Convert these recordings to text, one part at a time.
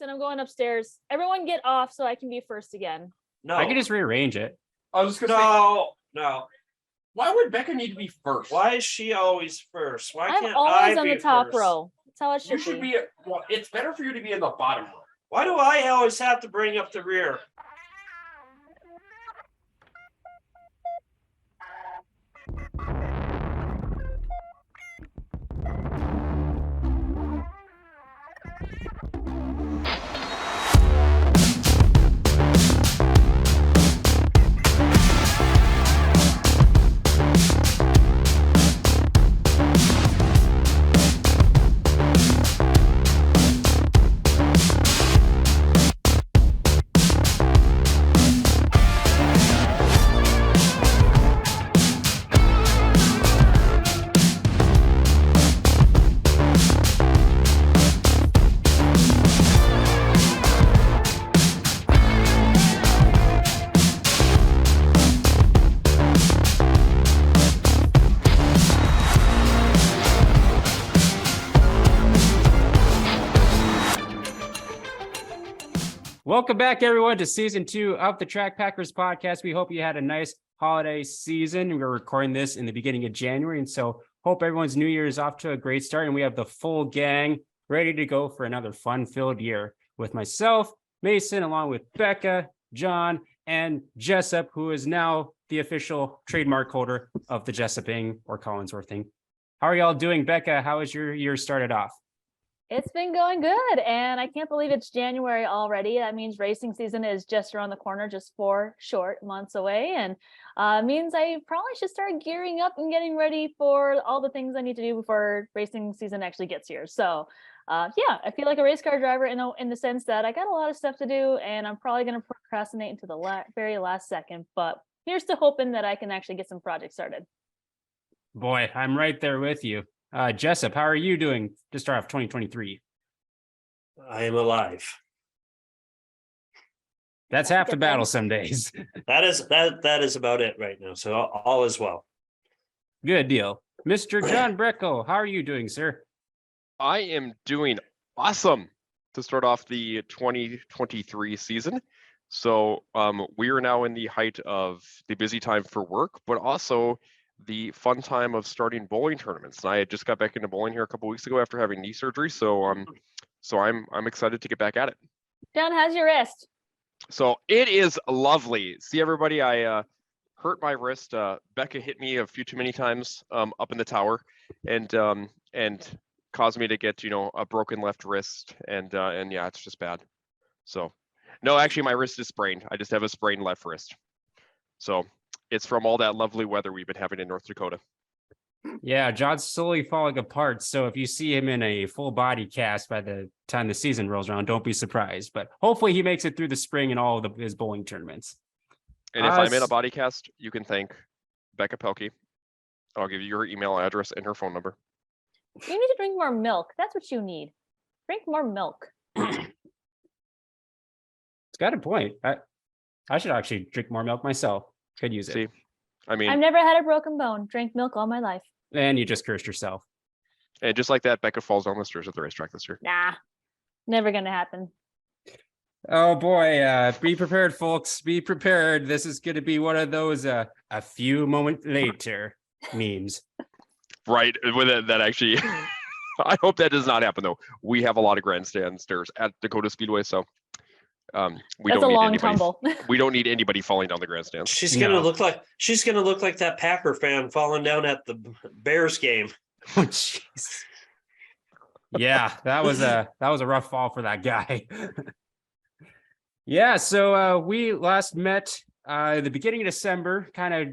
and I'm going upstairs. Everyone get off so I can be first again. No, I can just rearrange it. I was just gonna say, no. why would Becca need to be first? Why is she always first? Why I'm can't always I on be the top first? row. That's how it You should should be. be. Well, it's better for you to be in the bottom row. Why do I always have to bring up the rear? Welcome back, everyone, to season 2 of the Track Packers podcast. We hope you had a nice holiday season. We're recording this in the beginning of January, and so hope everyone's New Year is off to a great start. And we have the full gang ready to go for another fun-filled year with myself, Mason, along with Becca, John, and Jessup, who is now the official trademark holder of the Jessuping or Collinsworthing. How are y'all doing, Becca? How has your year started off? It's been going good, and I can't believe it's January already. That means racing season is just around the corner, just 4 short months away, and means I probably should start gearing up and getting ready for all the things I need to do before racing season actually gets here. So, yeah, I feel like a race car driver in the sense that I got a lot of stuff to do, and I'm probably going to procrastinate until the very last second. But here's to hoping that I can actually get some projects started. Boy, I'm right there with you. Jessup, how are you doing to start off 2023? I am alive. That's half the battle some days. That is about it right now. So all is well. Good deal. Mr. John Breckel, how are you doing, sir? I am doing awesome to start off the 2023 season. So we are now in the height of the busy time for work, but also the fun time of starting bowling tournaments. And I just got back into bowling here a couple weeks ago after having knee surgery. So I'm excited to get back at it. John, how's your wrist? So it is lovely. See, everybody, I hurt my wrist. Becca hit me a few too many times up in the tower, and caused me to get a broken left wrist, and yeah, it's just bad. So no, actually, my wrist is sprained. I just have a sprained left wrist. So it's from all that lovely weather we've been having in North Dakota. Yeah, John's slowly falling apart. So if you see him in a full body cast by the time the season rolls around, don't be surprised. But hopefully he makes it through the spring and all of his bowling tournaments. And if I'm in a body cast, you can thank Becca Pelkey. I'll give you her email address and her phone number. You need to drink more milk. That's what you need. Drink more milk. It's got a point. I should actually drink more milk myself. Could use it. See, I mean, I've never had a broken bone. Drank milk all my life. And you just cursed yourself. and just like that, Becca falls down the stairs at the racetrack this year. Nah, never gonna happen. Oh boy, be prepared, folks. Be prepared. This is going to be one of those a few moments later memes. Right, with it, that actually, I hope that does not happen though. We have a lot of grandstand stairs at Dakota Speedway, so we That's don't a need long anybody. tumble. We don't need anybody falling down the grandstands. She's gonna No. look like that Packer fan falling down at the Bears game. Oh, jeez. Yeah, that was a rough fall for that guy. Yeah, so we last met the beginning of December, kind of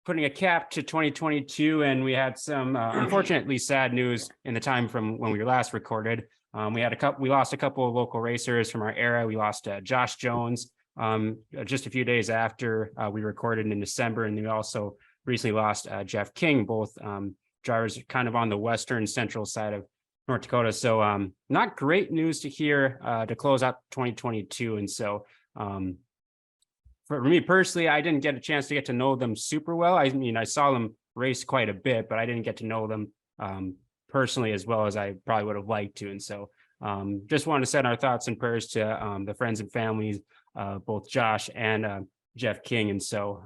putting a cap to 2022, and we had some unfortunately sad news in the time from when we last recorded. We lost a couple of local racers from our era. We lost Josh Jones just a few days after we recorded in December, and we also recently lost Jeff King, both drivers kind of on the western central side of North Dakota. So not great news to hear to close out 2022. And so for me personally, I didn't get a chance to get to know them super well. I mean, I saw them race quite a bit, but I didn't get to know them personally as well as I probably would have liked to. And so Just want to send our thoughts and prayers to the friends and families, both Josh and Jeff King. And so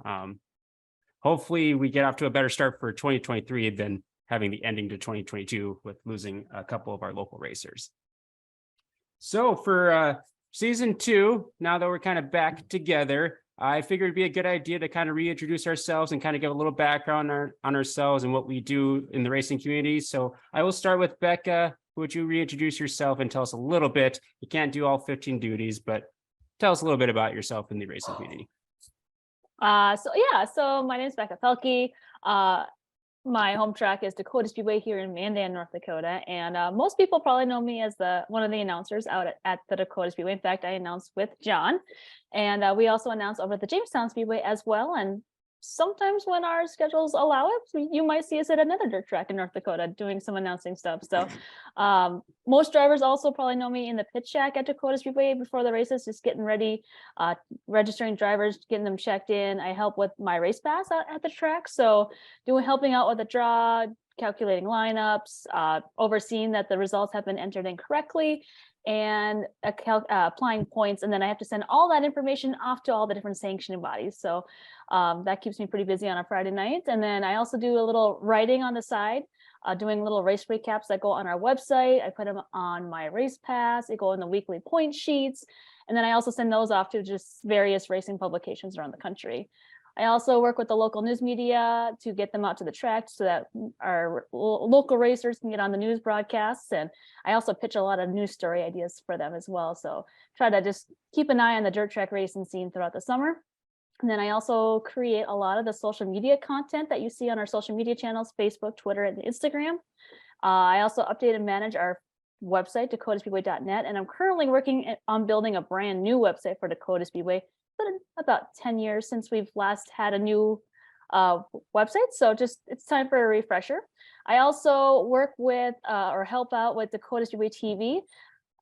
hopefully we get off to a better start for 2023 than having the ending to 2022 with losing a couple of our local racers. So for season 2, now that we're kind of back together, I figured it'd be a good idea to kind of reintroduce ourselves and kind of give a little background on ourselves and what we do in the racing community. So I will start with Becca. Would you reintroduce yourself and tell us a little bit? You can't do all 15 duties, but tell us a little bit about yourself in the racing community. So my name is Becca Felke. My home track is Dakota Speedway here in Mandan, North Dakota. And most people probably know me as one of the announcers out at the Dakota Speedway. In fact, I announced with John. And we also announce over at the Jamestown Speedway as well. And sometimes when our schedules allow it, you might see us at another dirt track in North Dakota doing some announcing stuff. So most drivers also probably know me in the pit shack at Dakota Speedway before the races, just getting ready, registering drivers, getting them checked in. I help with my race pass out at the track. So helping out with the draw, calculating lineups, overseeing that the results have been entered in correctly, and applying points. And then I have to send all that information off to all the different sanctioning bodies. So that keeps me pretty busy on a Friday night. And then I also do a little writing on the side, doing little race recaps that go on our website. I put them on my race pass. They go in the weekly point sheets. And then I also send those off to just various racing publications around the country. I also work with the local news media to get them out to the track so that our local racers can get on the news broadcasts. And I also pitch a lot of news story ideas for them as well. So try to just keep an eye on the dirt track racing scene throughout the summer. And then I also create a lot of the social media content that you see on our social media channels, Facebook, Twitter, and Instagram. I also update and manage our website, dakotaspeedway.net. And I'm currently working on building a brand new website for Dakota Speedway. Been about 10 years since we've last had a new website. So it's time for a refresher. I also work with or help out with Dakota Speedway TV.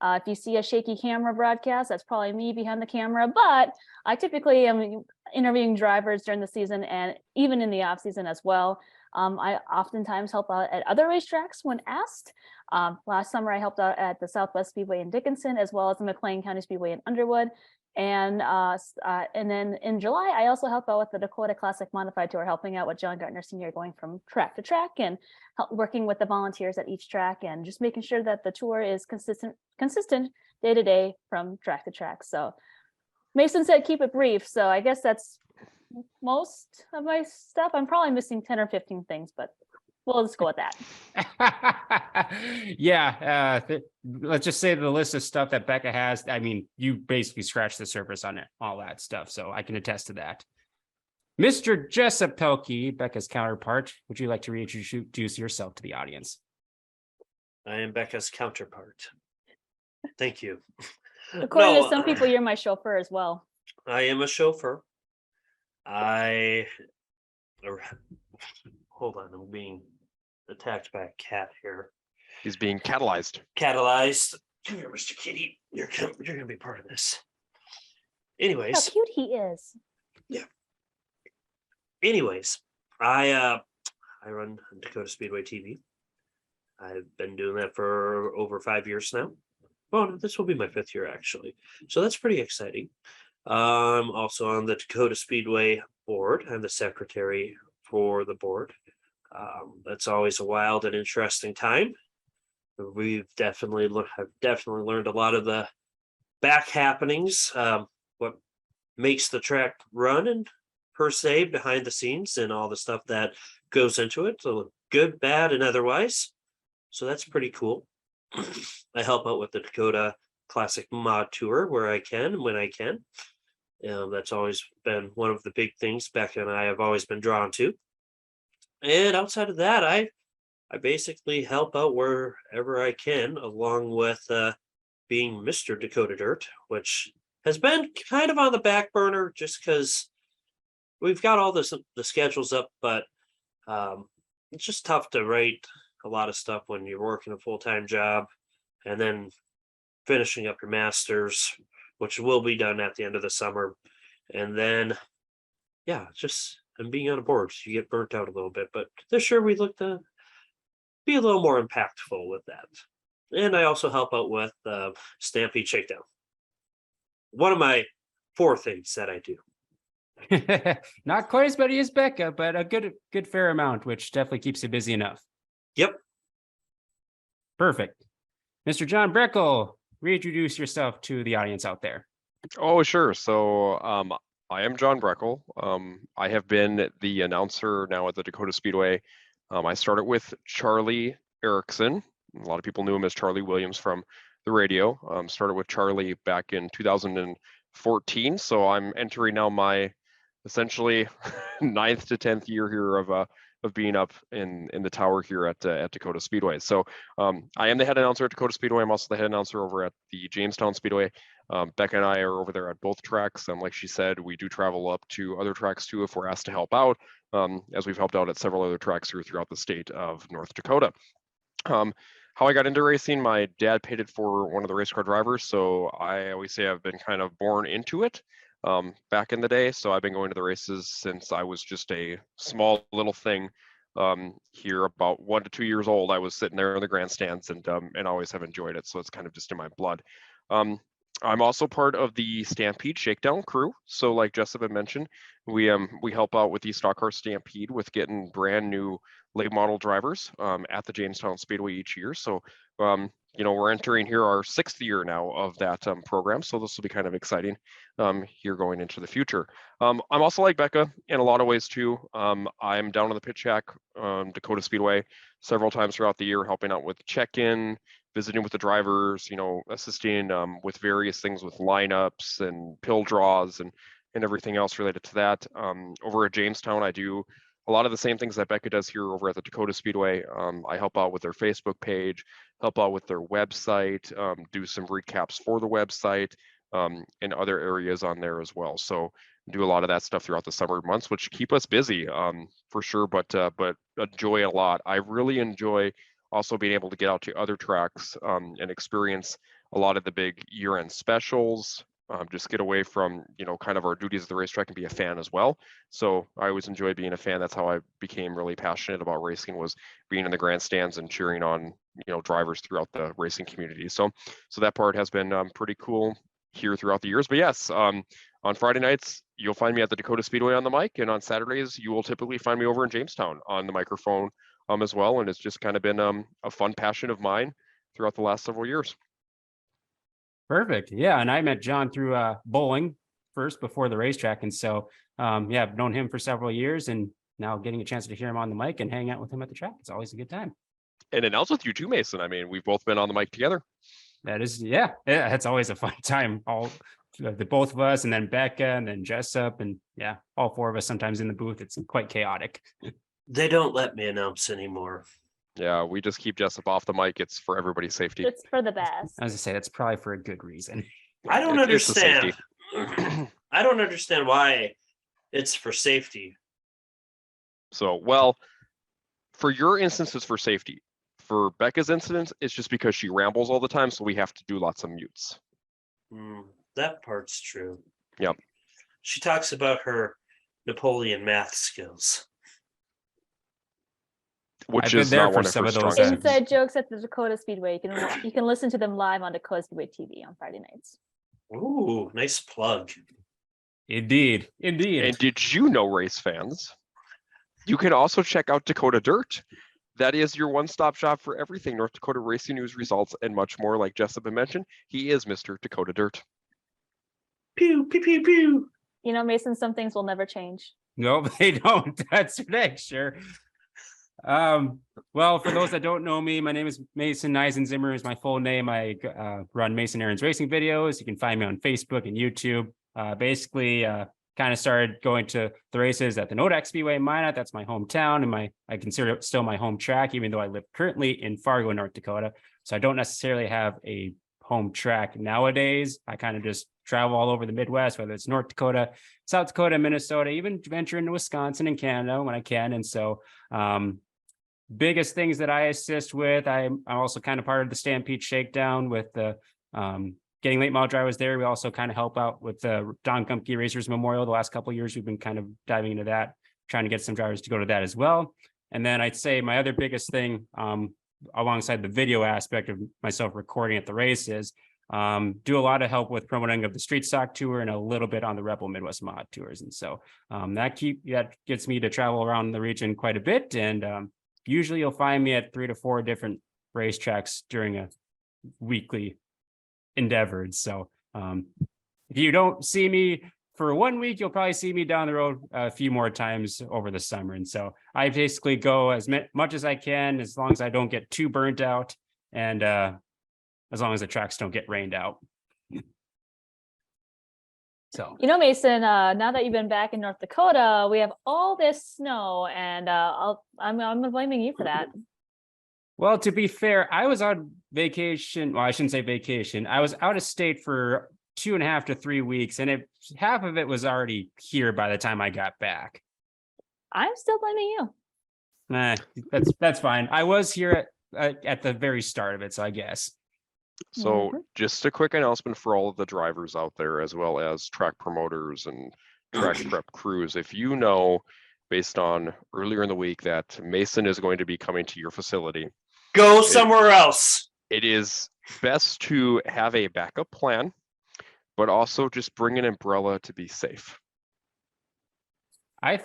If you see a shaky camera broadcast, that's probably me behind the camera, but I typically am interviewing drivers during the season and even in the off season as well. I oftentimes help out at other racetracks when asked. Last summer, I helped out at the Southwest Speedway in Dickinson, as well as the McLean County Speedway in Underwood. And then in July, I also help out with the Dakota Classic Modified Tour, helping out with John Gartner Sr. going from track to track and working with the volunteers at each track and just making sure that the tour is consistent day to day from track to track. So Mason said keep it brief. So I guess that's most of my stuff. I'm probably missing 10 or 15 things, but we'll just go with that. Yeah, let's just say the list of stuff that Becca has. I mean, you basically scratched the surface on it, all that stuff. So I can attest to that. Mr. Jessup Pelkey, Becca's counterpart, would you like to reintroduce yourself to the audience? I am Becca's counterpart. Thank you. According to some people, you're my chauffeur as well. I am a chauffeur. Hold on, I'm being attacked by a cat here. He's being catalyzed. Catalyzed. Come here, Mr. Kitty. You're gonna be part of this. Anyways. How cute he is. Yeah. Anyways, I run Dakota Speedway TV. I've been doing that for over 5 years now. Well, this will be my 5th year actually. So that's pretty exciting. I'm also on the Dakota Speedway board. I'm the secretary for the board. That's always a wild and interesting time. I've definitely learned a lot of the back happenings, what makes the track run and per se behind the scenes and all the stuff that goes into it. So good, bad, and otherwise. So that's pretty cool. I help out with the Dakota Classic Mod Tour where I can, when I can. That's always been one of the big things Becca and I have always been drawn to. And outside of that, I basically help out wherever I can, along with being Mr. Dakota Dirt, which has been kind of on the back burner just because we've got all the schedules up, but it's just tough to write a lot of stuff when you're working a full-time job and then finishing up your master's, which will be done at the end of the summer. And then, yeah, just and being on a board, so you get burnt out a little bit. But this year we look to be a little more impactful with that. And I also help out with Stampede Shakedown. One of my 4 things that I do. Not quite as many as Becca, but a good fair amount, which definitely keeps you busy enough. Yep. Perfect. Mr. John Breckle, reintroduce yourself to the audience out there. Oh, sure. So, I am John Breckle. I have been the announcer now at the Dakota Speedway. I started with Charlie Erickson. A lot of people knew him as Charlie Williams from the radio. Started with Charlie back in 2014. So I'm entering now my essentially 9th to 10th year here of being up in the tower here at Dakota Speedway. So I am the head announcer at Dakota Speedway. I'm also the head announcer over at the Jamestown Speedway. Becca and I are over there at both tracks. Like she said, we do travel up to other tracks too if we're asked to help out, as we've helped out at several other tracks here throughout the state of North Dakota. How I got into racing, my dad paid it for one of the race car drivers. So I always say I've been kind of born into it back in the day. So I've been going to the races since I was just a small little thing here, about 1 to 2 years old. I was sitting there in the grandstands and always have enjoyed it. So it's kind of just in my blood. I'm also part of the Stampede Shakedown crew. So like Jessup had mentioned, we help out with the Stock Car Stampede with getting brand new late model drivers at the Jamestown Speedway each year. So we're entering here our 6th year now of that program. So this will be kind of exciting here going into the future. I'm also like Becca in a lot of ways too. I'm down on the pit shack Dakota Speedway several times throughout the year, helping out with check-in, visiting with the drivers, assisting with various things with lineups and pill draws and everything else related to that. Over at Jamestown, I do a lot of the same things that Becca does here over at the Dakota Speedway. I help out with their Facebook page, help out with their website, do some recaps for the website, and other areas on there as well. So do a lot of that stuff throughout the summer months, which keep us busy for sure, but enjoy a lot. I really enjoy also being able to get out to other tracks and experience a lot of the big year-end specials, just get away from, kind of our duties at the racetrack and be a fan as well. So I always enjoy being a fan. That's how I became really passionate about racing, was being in the grandstands and cheering on, drivers throughout the racing community. So that part has been pretty cool here throughout the years. But yes, on Friday nights, you'll find me at the Dakota Speedway on the mic, and on Saturdays, you will typically find me over in Jamestown on the microphone as well. And it's just kind of been a fun passion of mine throughout the last several years. Perfect. Yeah. And I met John through bowling first before the racetrack. And so, I've known him for several years, and now getting a chance to hear him on the mic and hang out with him at the track, it's always a good time. And announce with you too, Mason. I mean, we've both been on the mic together. That is, yeah, it's always a fun time. The both of us, and then Becca, and then Jessup, and yeah, all 4 of us sometimes in the booth. It's quite chaotic. They don't let me announce anymore. Yeah, we just keep Jessup off the mic. It's for everybody's safety. It's for the best. As I say, that's probably for a good reason. I don't It's the understand. safety. I don't understand why it's for safety. So, well, for your instance, it's for safety. For Becca's instance, it's just because she rambles all the time, so we have to do lots of mutes. That part's true. Yep. She talks about her Napoleon math skills. Which I've been is there not for one of some her of those strong suits. Inside jokes at the Dakota Speedway. You can listen to them live on Dakota Speedway TV on Friday nights. Ooh, nice plug. Indeed. And did you know, race fans, you can also check out Dakota Dirt. That is your one-stop shop for everything North Dakota racing news, results, and much more. Like Jessup mentioned, he is Mr. Dakota Dirt. Pew, pew, pew, pew. Mason, some things will never change. No, they don't. That's for next sure. Well, for those that don't know me, my name is Mason Eisenzimmer is my full name. I run Mason Aaron's Racing Videos. You can find me on Facebook and YouTube. Basically, kind of started going to the races at the Nodak Speedway in Minot. That's my hometown, and I consider it still my home track, even though I live currently in Fargo, North Dakota. So I don't necessarily have a home track nowadays. I kind of just travel all over the Midwest, whether it's North Dakota, South Dakota, Minnesota, even venture into Wisconsin and Canada when I can. And so biggest things that I assist with, I'm also kind of part of the Stampede Shakedown with the getting late model drivers there. We also kind of help out with the Don Gumpke Racers Memorial. The last couple of years, we've been kind of diving into that, trying to get some drivers to go to that as well. And then I'd say my other biggest thing alongside the video aspect of myself recording at the races, do a lot of help with promoting of the street stock tour and a little bit on the Rebel Midwest mod tours. And so that gets me to travel around the region quite a bit. And usually you'll find me at 3 to 4 different racetracks during a weekly endeavor. So if you don't see me for 1 week, you'll probably see me down the road a few more times over the summer. And so I basically go as much as I can, as long as I don't get too burnt out, and as long as the tracks don't get rained out. So, Mason, now that you've been back in North Dakota, we have all this snow, and I'm blaming you for that. well, to be fair, I was on vacation. Well, I shouldn't say vacation. I was out of state for 2.5 to 3 weeks, and half of it was already here by the time I got back. I'm still blaming you. Nah, that's fine. I was here at the very start of it, so I guess. So just a quick announcement for all of the drivers out there, as well as track promoters and track prep crews. If you know, based on earlier in the week, that Mason is going to be coming to your facility, Go somewhere else. it is best to have a backup plan, but also just bring an umbrella to be safe. I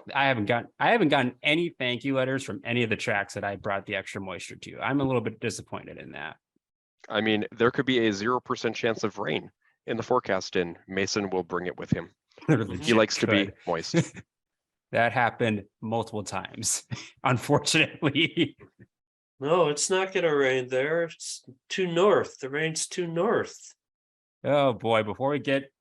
haven't gotten any thank you letters from any of the tracks that I brought the extra moisture to. I'm a little bit disappointed in that. I mean, there could be a 0% chance of rain in the forecast, and Mason will bring it with him. He likes to be moist. That happened multiple times, unfortunately. No, it's not going to rain there. It's too north. The rain's too north. Oh boy, before we get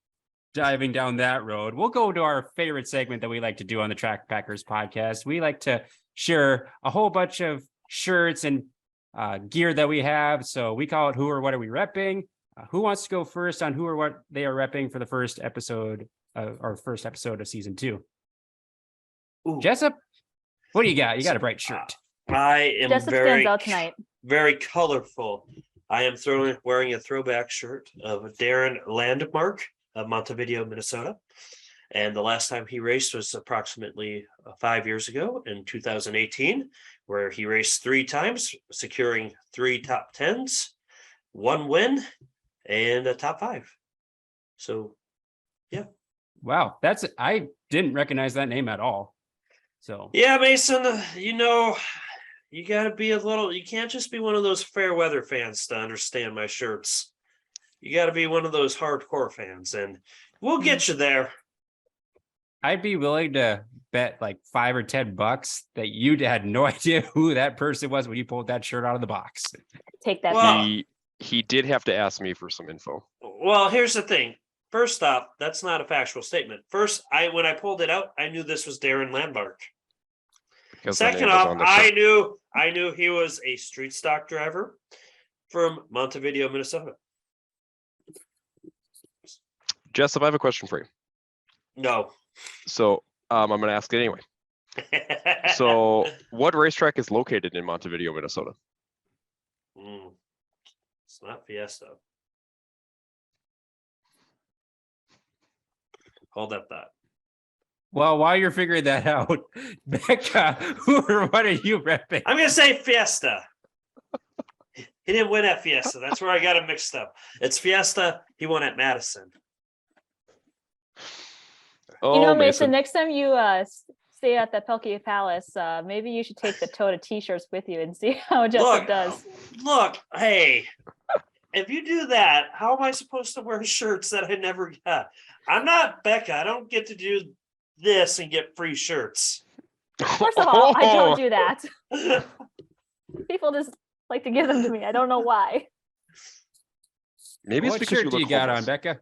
diving down that road, we'll go to our favorite segment that we like to do on the Track Packers podcast. We like to share a whole bunch of shirts and gear that we have. So we call it Who or What Are We Repping? Who wants to go first on who or what they are repping for the first episode of season 2? Ooh. Jessup, what do you got? You got a bright shirt. I am Jessup very stands out tonight. very colorful. I am wearing a throwback shirt of Darren Landmark of Montevideo, Minnesota. And the last time he raced was approximately 5 years ago in 2018, where he raced 3 times, securing 3 top 10s, 1 win, and a top 5. So, yeah. Wow, I didn't recognize that name at all. So Yeah, Mason, you got to be you can't just be one of those fair weather fans to understand my shirts. You got to be one of those hardcore fans, and we'll get you there. I'd be willing to bet like $5 or $10 that you had no idea who that person was when you pulled that shirt out of the box. Take that. Well, back. He did have to ask me for some info. Well, here's the thing. First off, that's not a factual statement. First, when I pulled it out, I knew this was Darren Landmark. Because the name Second was off, on the shirt. I knew he was a street stock driver from Montevideo, Minnesota. Jessup, I have a question for you. No. So I'm going to ask it anyway. So what racetrack is located in Montevideo, Minnesota? It's not Fiesta. Hold that thought. Well, while you're figuring that out, Becca, who or what are you repping? I'm gonna say Fiesta. He didn't win at Fiesta. That's where I got him mixed up. It's Fiesta. He won at Madison. Oh, Mason, next time you stay at the Pelkey Palace, maybe you should take the Toda t-shirts with you and see how Jessup does. Look, hey, if you do that, how am I supposed to wear shirts that I never got? I'm not Becca. I don't get to do this and get free shirts. First of all, I don't do that. People just like to give them to me. I don't know why. Maybe it's What because shirt do you got on, homeless. Becca?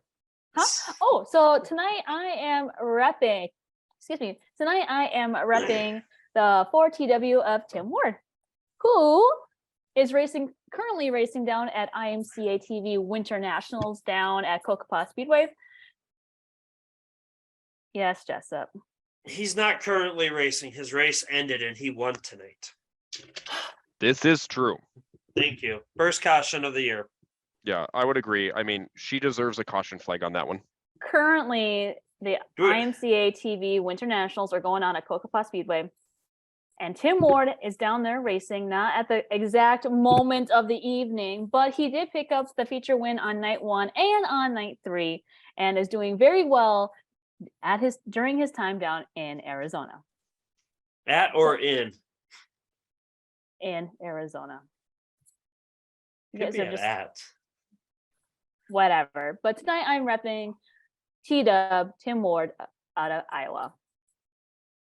Huh? Oh, so tonight I am repping. Tonight I am repping the 4TW of Tim Ward, who is currently racing down at IMCA TV Winter Nationals down at Kokopah Speedway. Yes, Jessup. He's not currently racing. His race ended and he won tonight. This is true. Thank you. First caution of the year. Yeah, I would agree. I mean, she deserves a caution flag on that one. Currently, the Do it. IMCA TV Winter Nationals are going on at Kokopah Speedway. And Tim Ward is down there racing, not at the exact moment of the evening, but he did pick up the feature win on night 1 and on night 3, and is doing very well during his time down in Arizona. At or in? In Arizona. You Could guys be are just at. whatever. But tonight I'm repping T-Dub, Tim Ward out of Iowa.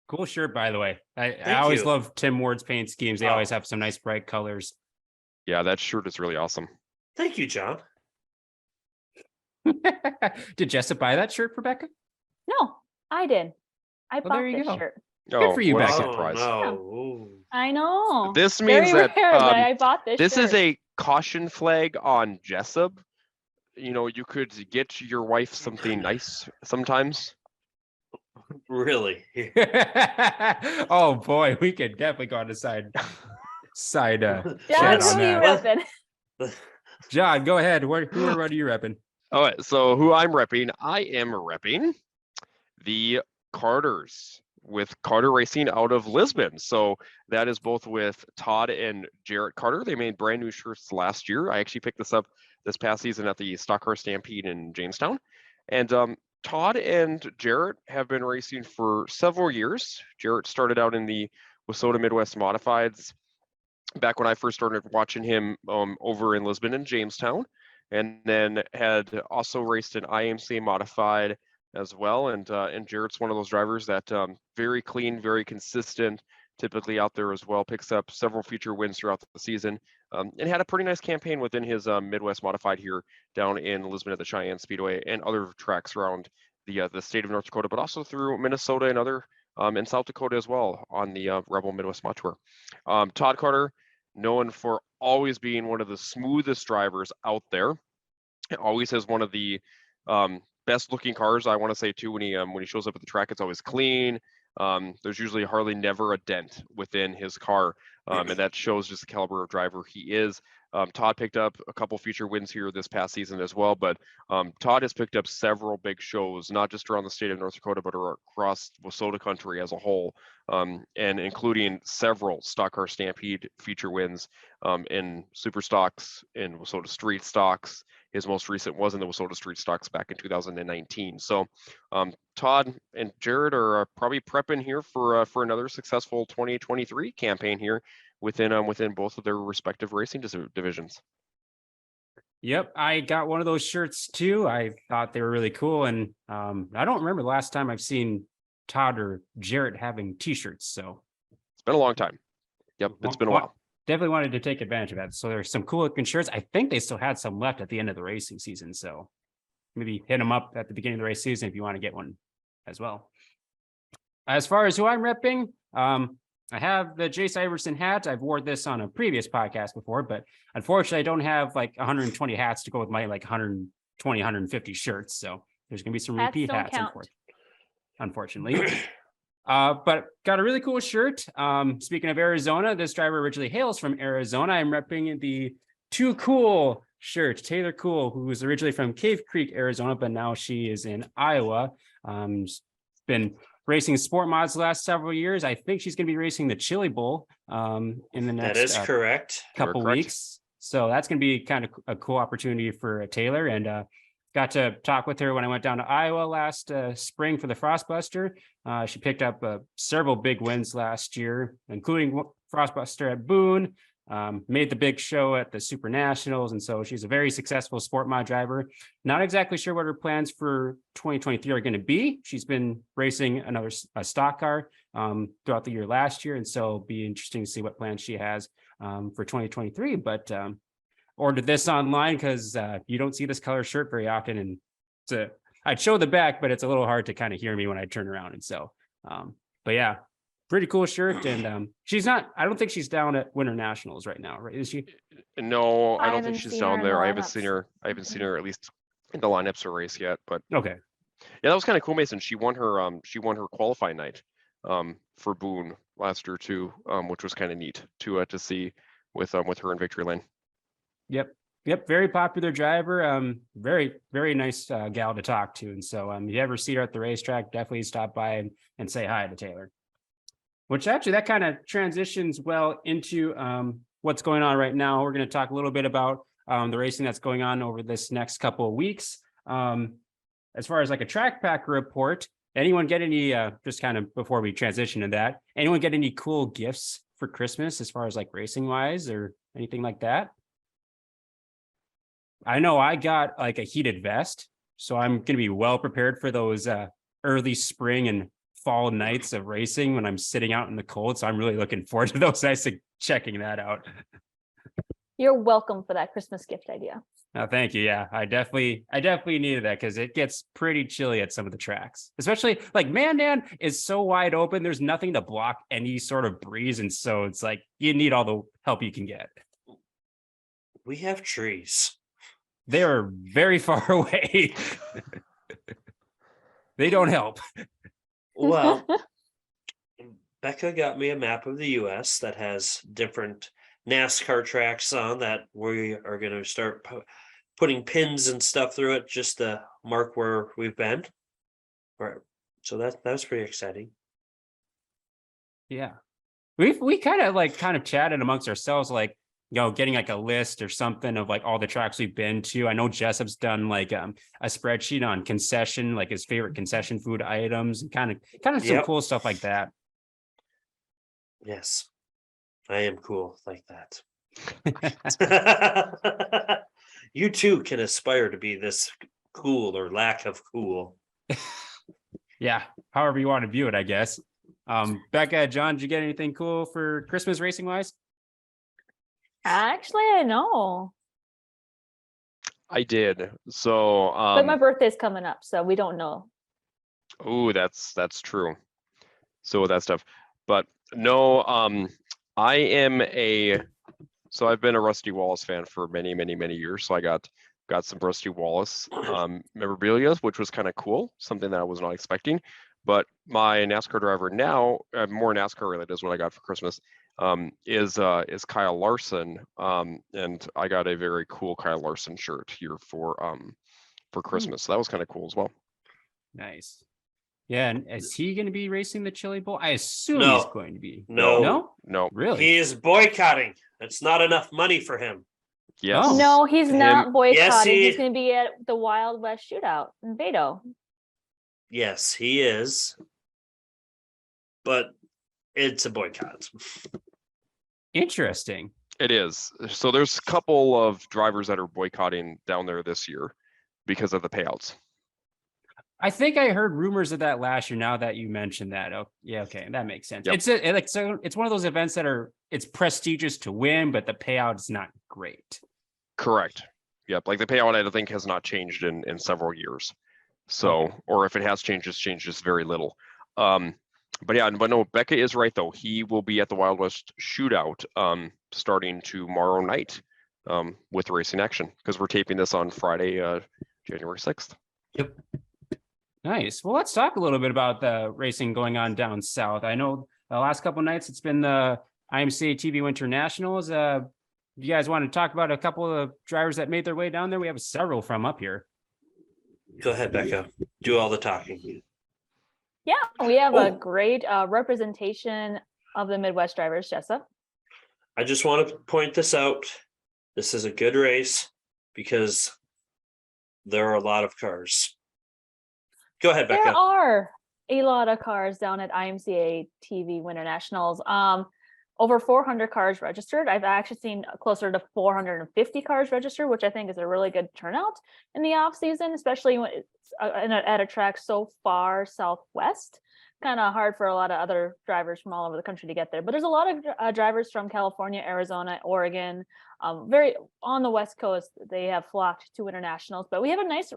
Cool shirt, by the way. I Thank always you. love Tim Ward's paint schemes. They Oh. always have some nice bright colors. Yeah, that shirt is really awesome. Thank you, John. Did Jessup buy that shirt for Becca? No, I did. I bought there you this go. shirt. Oh, for you, what a Becca. surprise. no. Ooh. I know. This Very means that, rare I bought this. This is shirt. a caution flag on Jessup. You know, you could get your wife something nice sometimes. Really? Oh boy, we could definitely go on the side. John, John, chat who on are you that. repping? John, go ahead. Who or what are you repping? All right, so who I'm repping, I am repping the Carters with Carter Racing out of Lisbon. So that is both with Todd and Jarrett Carter. They made brand new shirts last year. I actually picked this up this past season at the Stock Car Stampede in Jamestown. And Todd and Jarrett have been racing for several years. Jarrett started out in the WISSOTA Midwest Modifieds back when I first started watching him over in Lisbon and Jamestown, and then had also raced an IMCA Modified as well. And Jarrett's one of those drivers that very clean, very consistent, typically out there as well, picks up several feature wins throughout the season, and had a pretty nice campaign within his Midwest Modified here down in Lisbon at the Cheyenne Speedway and other tracks around the state of North Dakota, but also through Minnesota and other in South Dakota as well on the Rebel Midwest Mod Tour. Todd Carter, known for always being one of the smoothest drivers out there, always has one of the best looking cars. I want to say too, when he shows up at the track, it's always clean. There's usually hardly never a dent within his car, and that shows just the caliber of driver he is. Todd picked up a couple feature wins here this past season as well, but Todd has picked up several big shows, not just around the state of North Dakota, but across WISSOTA country as a whole, and including several Stock Car Stampede feature wins in Super Stocks, in WISSOTA Street Stocks. His most recent was in the WISSOTA Street Stocks back in 2019. So Todd and Jared are probably prepping here for another successful 2023 campaign here within both of their respective racing divisions. Yep, I got one of those shirts too. I thought they were really cool, and I don't remember the last time I've seen Todd or Jarrett having T-shirts. So It's been a long time. Yep, it's been a while. Definitely wanted to take advantage of that. So there's some cool looking shirts. I think they still had some left at the end of the racing season. So maybe hit them up at the beginning of the race season if you want to get one as well. As far as who I'm repping, I have the Jace Iverson hat. I've worn this on a previous podcast before, but unfortunately I don't have like 120 hats to go with my like 120, 150 shirts. So there's going to be some Hats repeat don't hats, count. unfortunately. But got a really cool shirt. Speaking of Arizona, this driver originally hails from Arizona. I'm repping the Too Cool shirt. Taylor Cool, who was originally from Cave Creek, Arizona, but now she is in Iowa. She's been racing sport mods the last several years. I think she's going to be racing the Chili Bowl in the next That is correct. couple Correct. weeks. So that's going to be kind of a cool opportunity for Taylor. And got to talk with her when I went down to Iowa last spring for the Frostbuster. She picked up several big wins last year, including Frostbuster at Boone, made the big show at the Super Nationals. And so she's a very successful sport mod driver. Not exactly sure what her plans for 2023 are going to be. She's been racing a stock car throughout the year last year. And so it'll be interesting to see what plans she has for 2023. But ordered this online because you don't see this color shirt very often. And I'd show the back, but it's a little hard to kind of hear me when I turn around. And so, but yeah, pretty cool shirt. And I don't think she's down at Winter Nationals right now, right? Is she? No, I don't haven't think she's seen down her in the there. I lineups. haven't seen her at least in the lineups or race yet. But Okay. yeah, that was kind of cool, Mason. She won her qualifying night for Boone last year too, which was kind of neat to see with her in victory lane. Yep. Very popular driver. Very, very nice gal to talk to. And so if you ever see her at the racetrack, definitely stop by and say hi to Taylor. Which actually that kind of transitions well into what's going on right now. We're going to talk a little bit about the racing that's going on over this next couple of weeks. As far as like a track pack report, anyone get any, just kind of before we transition to that, anyone get any cool gifts for Christmas as far as like racing wise or anything like that? I know I got like a heated vest, so I'm going to be well prepared for those early spring and fall nights of racing when I'm sitting out in the cold. So I'm really looking forward to those nights and checking that out. You're welcome for that Christmas gift idea. Oh, thank you. Yeah, I definitely needed that because it gets pretty chilly at some of the tracks, especially like Mandan is so wide open. There's nothing to block any sort of breeze. And so it's like you need all the help you can get. We have trees. They are very far away. They don't help. Well, Becca got me a map of the US that has different NASCAR tracks on that we are going to start putting pins and stuff through it just to mark where we've been. Right. So that was pretty exciting. Yeah. We kind of chatted amongst ourselves, like, you know, getting like a list or something of like all the tracks we've been to. I know Jessup's done like a spreadsheet on concession, like his favorite concession food items, and kind of some Yep. cool stuff like that. Yes. I am cool like that. You too can aspire to be this cool or lack of cool. Yeah, however you want to view it, I guess. Becca, John, did you get anything cool for Christmas racing wise? Actually, I know. I did. So But my birthday's coming up, so we don't know. oh, that's true. So that stuff. But no, I've been a Rusty Wallace fan for many, many, many years. So I got some Rusty Wallace memorabilia, which was kind of cool, something that I was not expecting. But my NASCAR driver now, more NASCAR related is what I got for Christmas, is Kyle Larson. And I got a very cool Kyle Larson shirt here for Christmas. So that was kind of cool as well. Nice. Yeah, and is he going to be racing the Chili Bowl? I assume No. he's going to be. No. No? Really? He is boycotting. It's not enough money for him. Yes. Oh. No, he's not boycotting. Yes, He's going to be at the Wild West Shootout in Vado. Yes, he is. But it's a boycott. Interesting. It is. So there's a couple of drivers that are boycotting down there this year because of the payouts. I think I heard rumors of that last year. Now that you mentioned that, oh yeah, okay, that makes sense. Yep. It's one of those events that it's prestigious to win, but the payout is not great. Correct. Yep. Like the payout, I think, has not changed in several years. So, or if it has changed, it's changed just very little. But no, Becca is right though. He will be at the Wild West Shootout starting tomorrow night with Racing Action, because we're taping this on Friday, January 6th. Yep. Nice. Well, let's talk a little bit about the racing going on down south. I know the last couple of nights it's been the IMCA TV Winter Nationals. You guys want to talk about a couple of drivers that made their way down there? We have several from up here. Go ahead, Becca. Do all the talking. Yeah, we have a great representation of the Midwest drivers, Jessa. I just want to point this out. This is a good race because there are a lot of cars. Go ahead, Becca. There are a lot of cars down at IMCA TV Winter Nationals. Over 400 cars registered. I've actually seen closer to 450 cars registered, which I think is a really good turnout in the off season, especially when it's at a track so far southwest. Kind of hard for a lot of other drivers from all over the country to get there. But there's a lot of drivers from California, Arizona, Oregon, very on the West Coast. They have flocked to Winter Nationals, but we have a nice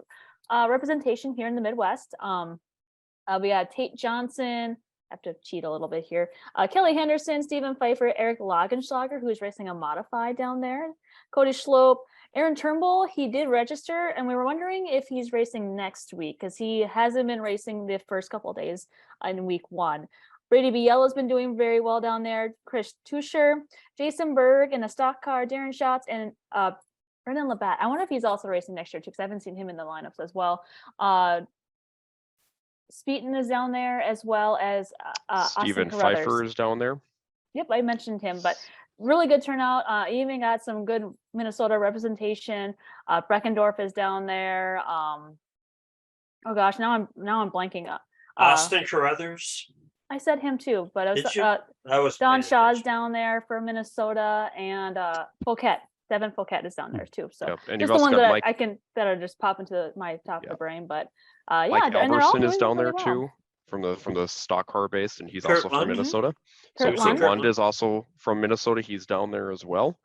representation here in the Midwest. We got Tate Johnson. I have to cheat a little bit here. Kelly Henderson, Stephen Pfeiffer, Eric Lagenschlager, who's racing a modified down there. Cody Schlope, Aaron Turnbull, he did register, and we were wondering if he's racing next week because he hasn't been racing the first couple of days in week one. Brady Biela's been doing very well down there. Chris Tusher, Jason Berg in the stock car, Darren Schatz, and Brendan Labatt. I wonder if he's also racing next year too, because I haven't seen him in the lineups as well. Speeton is down there, as well as Austin Stephen Carruthers. Pfeiffer is down there. Yep, I mentioned him, but really good turnout. Even got some good Minnesota representation. Breckendorf is down there. Oh gosh, now I'm blanking. Austin Carruthers. I said him too, but it Did was you? I was Don paying Shaw's attention. down there for Minnesota, and Fouquet. Devin Fouquet is down there too. So Yep. And just you've the also ones got that Mike. I can that are just pop into my top of the Yep. brain. But Mike yeah, and they're all Alberson is doing down there really well. too from the stock car base, and he's Kurt also from Lund? Minnesota. Kurt So Lund? Lund is also from Minnesota. He's down there as well.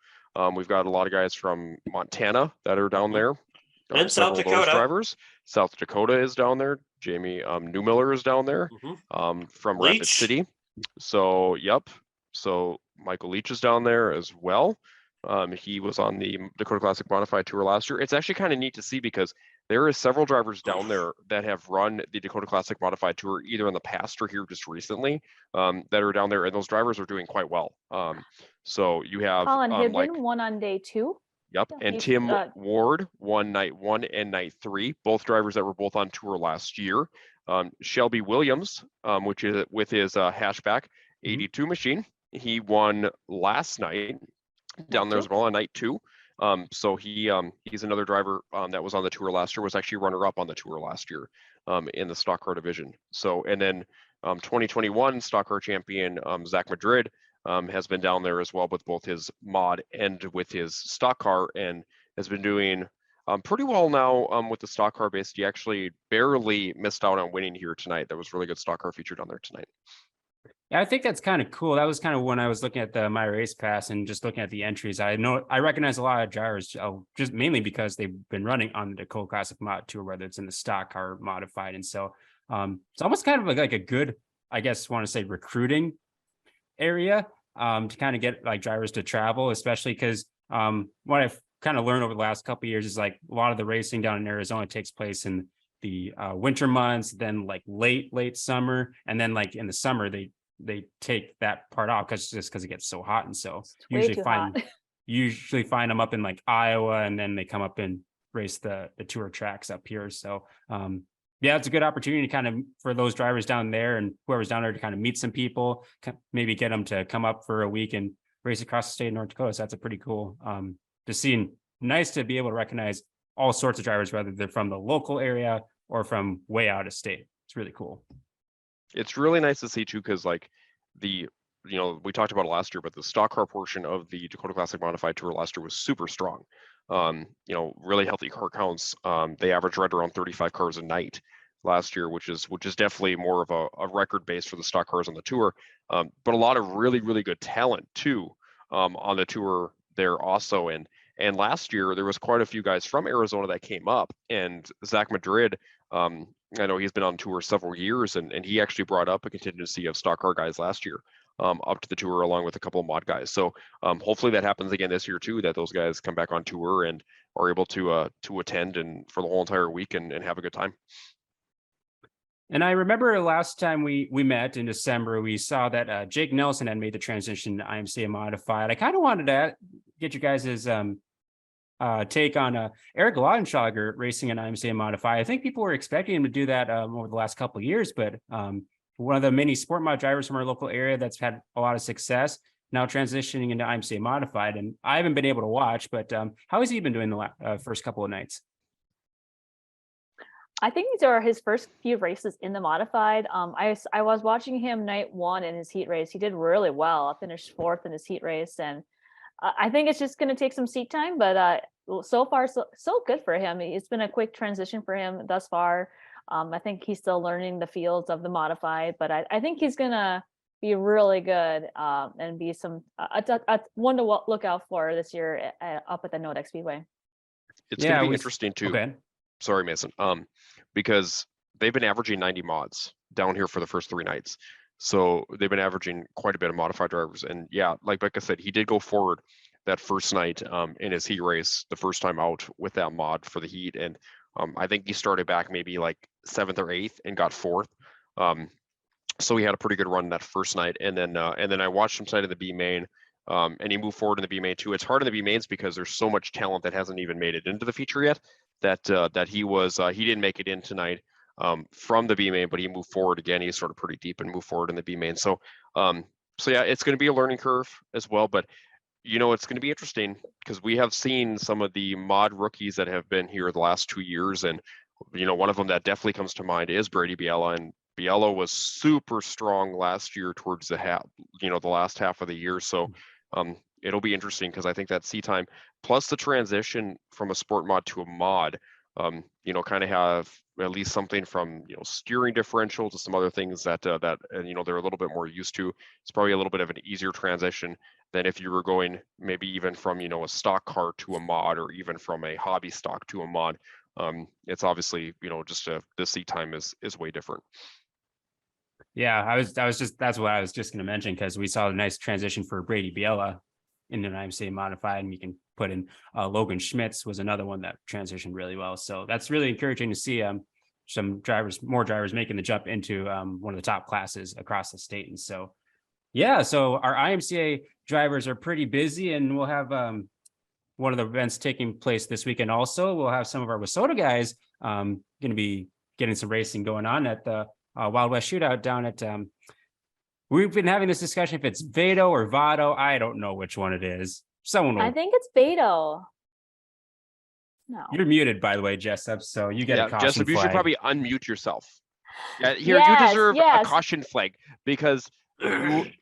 We've got a lot of guys from Montana that are down Mhm. there. And South Several of those Dakota. drivers. South Dakota is down there. Jamie Newmiller is down there Mhm. from Rapid Leach. City. So yep. So Michael Leach is down there as well. He was on the Dakota Classic Modified Tour last year. It's actually kind of neat to see because there is several drivers down there that have run the Dakota Classic Modified Tour either in the past or here just recently that are down there, and those drivers are doing quite well. So you have Colin Hibden like won on day 2. yep, Yeah, and he's, Tim Ward won night 1 and night 3, both drivers that were both on tour last year. Shelby Williams, which is with his hatchback 82 machine, he won last night down there as well on night 2. So he's another driver that was on the tour last year, was actually runner up on the tour last year in the stock car division. So, and then 2021 stock car champion Zach Madrid has been down there as well with both his mod and with his stock car, and has been doing pretty well now with the stock car base. He actually barely missed out on winning here tonight. There was really good stock car featured on there tonight. Yeah, I think that's kind of cool. That was kind of when I was looking at the My Race Pass and just looking at the entries. I recognize a lot of drivers just mainly because they've been running on the Dakota Classic Mod Tour, whether it's in the stock car modified. And so it's almost kind of like a good, I guess, want to say recruiting area to kind of get like drivers to travel, especially because what I've kind of learned over the last couple of years is like a lot of the racing down in Arizona takes place in the winter months, then like late summer, and then like in the summer they take that part off because it gets so hot. And so usually find them up in like Iowa, and then they come up and race the tour tracks up here. So yeah, it's a good opportunity kind of for those drivers down there and whoever's down there to kind of meet some people, maybe get them to come up for a week and race across the state of North Dakota. So that's a pretty cool to see, and nice to be able to recognize all sorts of drivers, whether they're from the local area or from way out of state. It's really cool. It's really nice to see too, because like we talked about it last year, but the stock car portion of the Dakota Classic Modified Tour last year was super strong. Really healthy car counts. They averaged right around 35 cars a night last year, which is definitely more of a record base for the stock cars on the tour. But a lot of really, really good talent too on the tour there also. And last year there was quite a few guys from Arizona that came up, and Zach Madrid, I know he's been on tour several years, and he actually brought up a contingency of stock car guys last year up to the tour along with a couple of mod guys. So hopefully that happens again this year too, that those guys come back on tour and are able to attend and for the whole entire week and have a good time. And I remember last time we met in December, we saw that Jake Nelson had made the transition to IMCA Modified. I kind of wanted to get you guys' take on Eric Laudenschlager racing an IMCA Modified. I think people were expecting him to do that over the last couple of years, but one of the many sport mod drivers from our local area that's had a lot of success, now transitioning into IMCA Modified. And I haven't been able to watch, but how has he been doing the first couple of nights? I think these are his first few races in the modified. I was watching him night 1 in his heat race. He did really well. I finished 4th in his heat race, and I think it's just going to take some seat time, but so far so good for him. It's been a quick transition for him thus far. I think he's still learning the fields of the modified, but I think he's going to be really good and be one to look out for this year up at the Nodex Speedway. It's going to be interesting too. Okay. Sorry, Mason. Because they've been averaging 90 mods down here for the first 3 nights. So they've been averaging quite a bit of modified drivers. And yeah, like Becca said, he did go forward that first night in his heat race, the first time out with that mod for the heat. And I think he started back maybe like 7th or 8th and got 4th. So he had a pretty good run that first night. And then I watched him side of the B main. And he moved forward in the B main too. It's hard in the B mains because there's so much talent that hasn't even made it into the feature yet. That he didn't make it in tonight. from the B main, but he moved forward again. He's sort of pretty deep and moved forward in the B main. So yeah, it's going to be a learning curve as well, but it's going to be interesting because we have seen some of the mod rookies that have been here the last 2 years. And, one of them that definitely comes to mind is Brady Biella. And Biella was super strong last year towards the last half of the year. So it'll be interesting because I think that C time plus the transition from a sport mod to a mod, kind of have at least something from, steering differential to some other things that they're a little bit more used to. It's probably a little bit of an easier transition than if you were going maybe even from, a stock car to a mod or even from a hobby stock to a mod. It's obviously, the seat time is way different. Yeah, that's what I was just going to mention, because we saw a nice transition for Brady Biella in an IMCA modified, and you can put in Logan Schmitz was another one that transitioned really well. So that's really encouraging to see more drivers making the jump into one of the top classes across the state. And so, yeah, so our IMCA drivers are pretty busy, and we'll have one of the events taking place this weekend. Also, we'll have some of our WISSOTA guys going to be getting some racing going on at the Wild West Shootout down at we've been having this discussion if it's Vado or Vado. I don't know which one it is. Someone will. I think it's Beto. No. You're muted, by the way, Jessup, so you get a caution Jessup, you should flag. probably unmute yourself. Yeah, here, you Yes, deserve yes. a caution flag because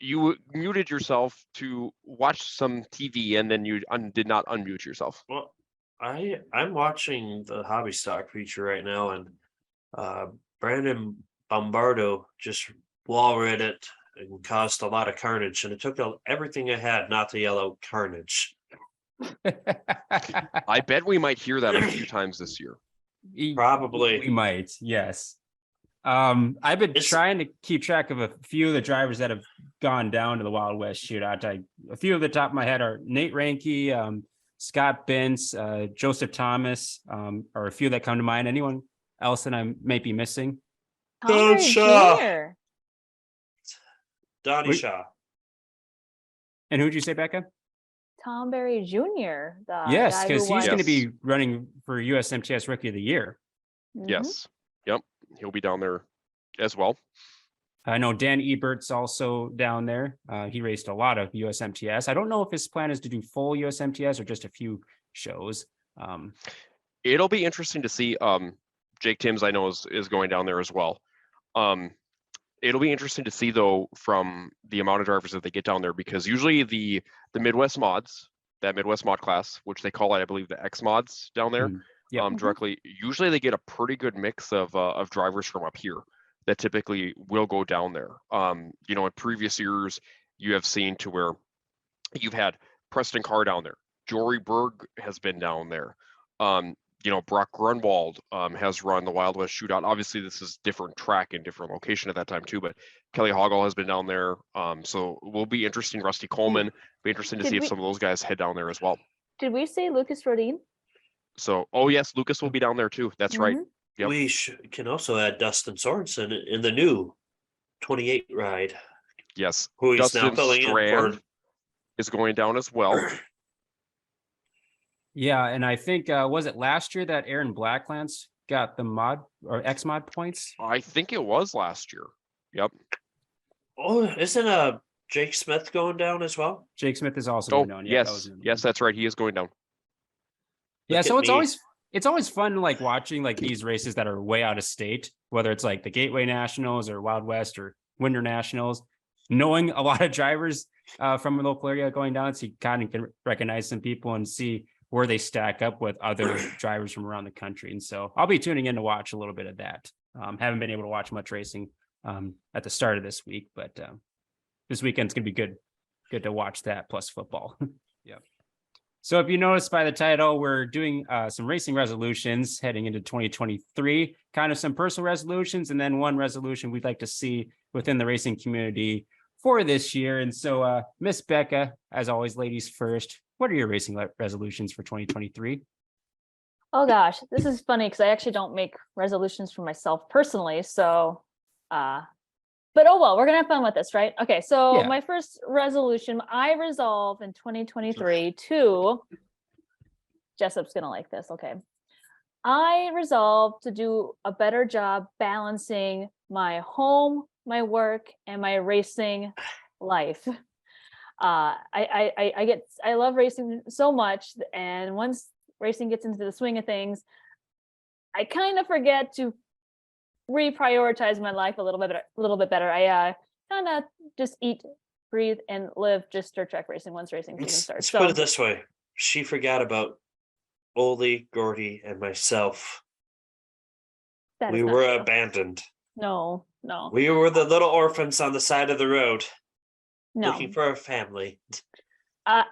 you muted yourself to watch some TV and then you did not unmute yourself. Well, I'm watching the hobby stock feature right now, and Brandon Bombardo just wall read it and caused a lot of carnage, and it took everything I had not to yellow carnage. I bet we might hear that a few times this year. Probably. We might, yes. I've been trying to keep track of a few of the drivers that have gone down to the Wild West Shootout. A few of the top of my head are Nate Ranke, Scott Bentz, Joseph Thomas, or a few that come to mind. Anyone else that I may be missing? Tom Shaw. Jr. Donnie Shaw. And who'd you say, Becca? Tom Berry Jr. The Yes, guy because who he's won- going to be running for USMTS Rookie of the Year. Mhm. Yes. Yep. He'll be down there as well. I know Dan Ebert's also down there. He raced a lot of USMTS. I don't know if his plan is to do full USMTS or just a few shows. It'll be interesting to see. Jake Timms, I know, is going down there as well. It'll be interesting to see though from the amount of drivers that they get down there, because usually the Midwest mods, that Midwest mod class, which they call it, I believe, the X mods down there, Yep. directly. Usually they get a pretty good mix of drivers from up here that typically will go down there. In previous years, you have seen to where you've had Preston Carr down there. Jory Berg has been down there. Brock Grunwald has run the Wild West Shootout. Obviously, this is different track and different location at that time too, but Kelly Hoggle has been down there. So it will be interesting. Rusty Coleman, be interesting to see if some of those guys head down there as well. Did we say Lucas Rodin? So, oh yes, Lucas will be down there too. That's right. Mhm. Yep. We can also add Dustin Sorensen in the new 28 ride, Yes. who he's now Dustin filling in Strand for. is going down as well. Yeah, and I think was it last year that Aaron Blacklance got the mod or X mod points? I think it was last year. Yep. Oh, isn't Jake Smith going down as well? Jake Smith is also Oh, going down. Yeah, that was yes. another one. Yes, that's right. He is going down. Yeah, Look so at it's always fun like watching like these races that are way out of state, whether it's like the Gateway Nationals or Wild West or Winter Nationals, knowing a lot of drivers from a local area going down, so you kind of can recognize some people and see where they stack up with other drivers from around the country. And so I'll be tuning in to watch a little bit of that. Haven't been able to watch much racing at the start of this week, but this weekend's gonna be good to watch that plus football. Yeah. So if you notice by the title, we're doing some racing resolutions heading into 2023, kind of some personal resolutions, and then one resolution we'd like to see within the racing community for this year. And so Miss Becca, as always, ladies first, what are your racing resolutions for 2023? Oh gosh, this is funny because I actually don't make resolutions for myself personally. So, but oh well, we're gonna have fun with this, right? Okay, so Yeah. my first resolution, I resolve in 2023 to, Jessup's gonna like this, okay, I resolved to do a better job balancing my home, my work, and my racing life. I love racing so much, and once racing gets into the swing of things, I kind of forget to reprioritize my life a little bit better. I kind of just eat, breathe, and live just Star Trek racing once racing season Let's, starts. let's put it this way. She forgot about Oli, Gordy, and myself. That We is not were true. abandoned. No, no, We were the little orphans on the side of the road no. looking for a family. I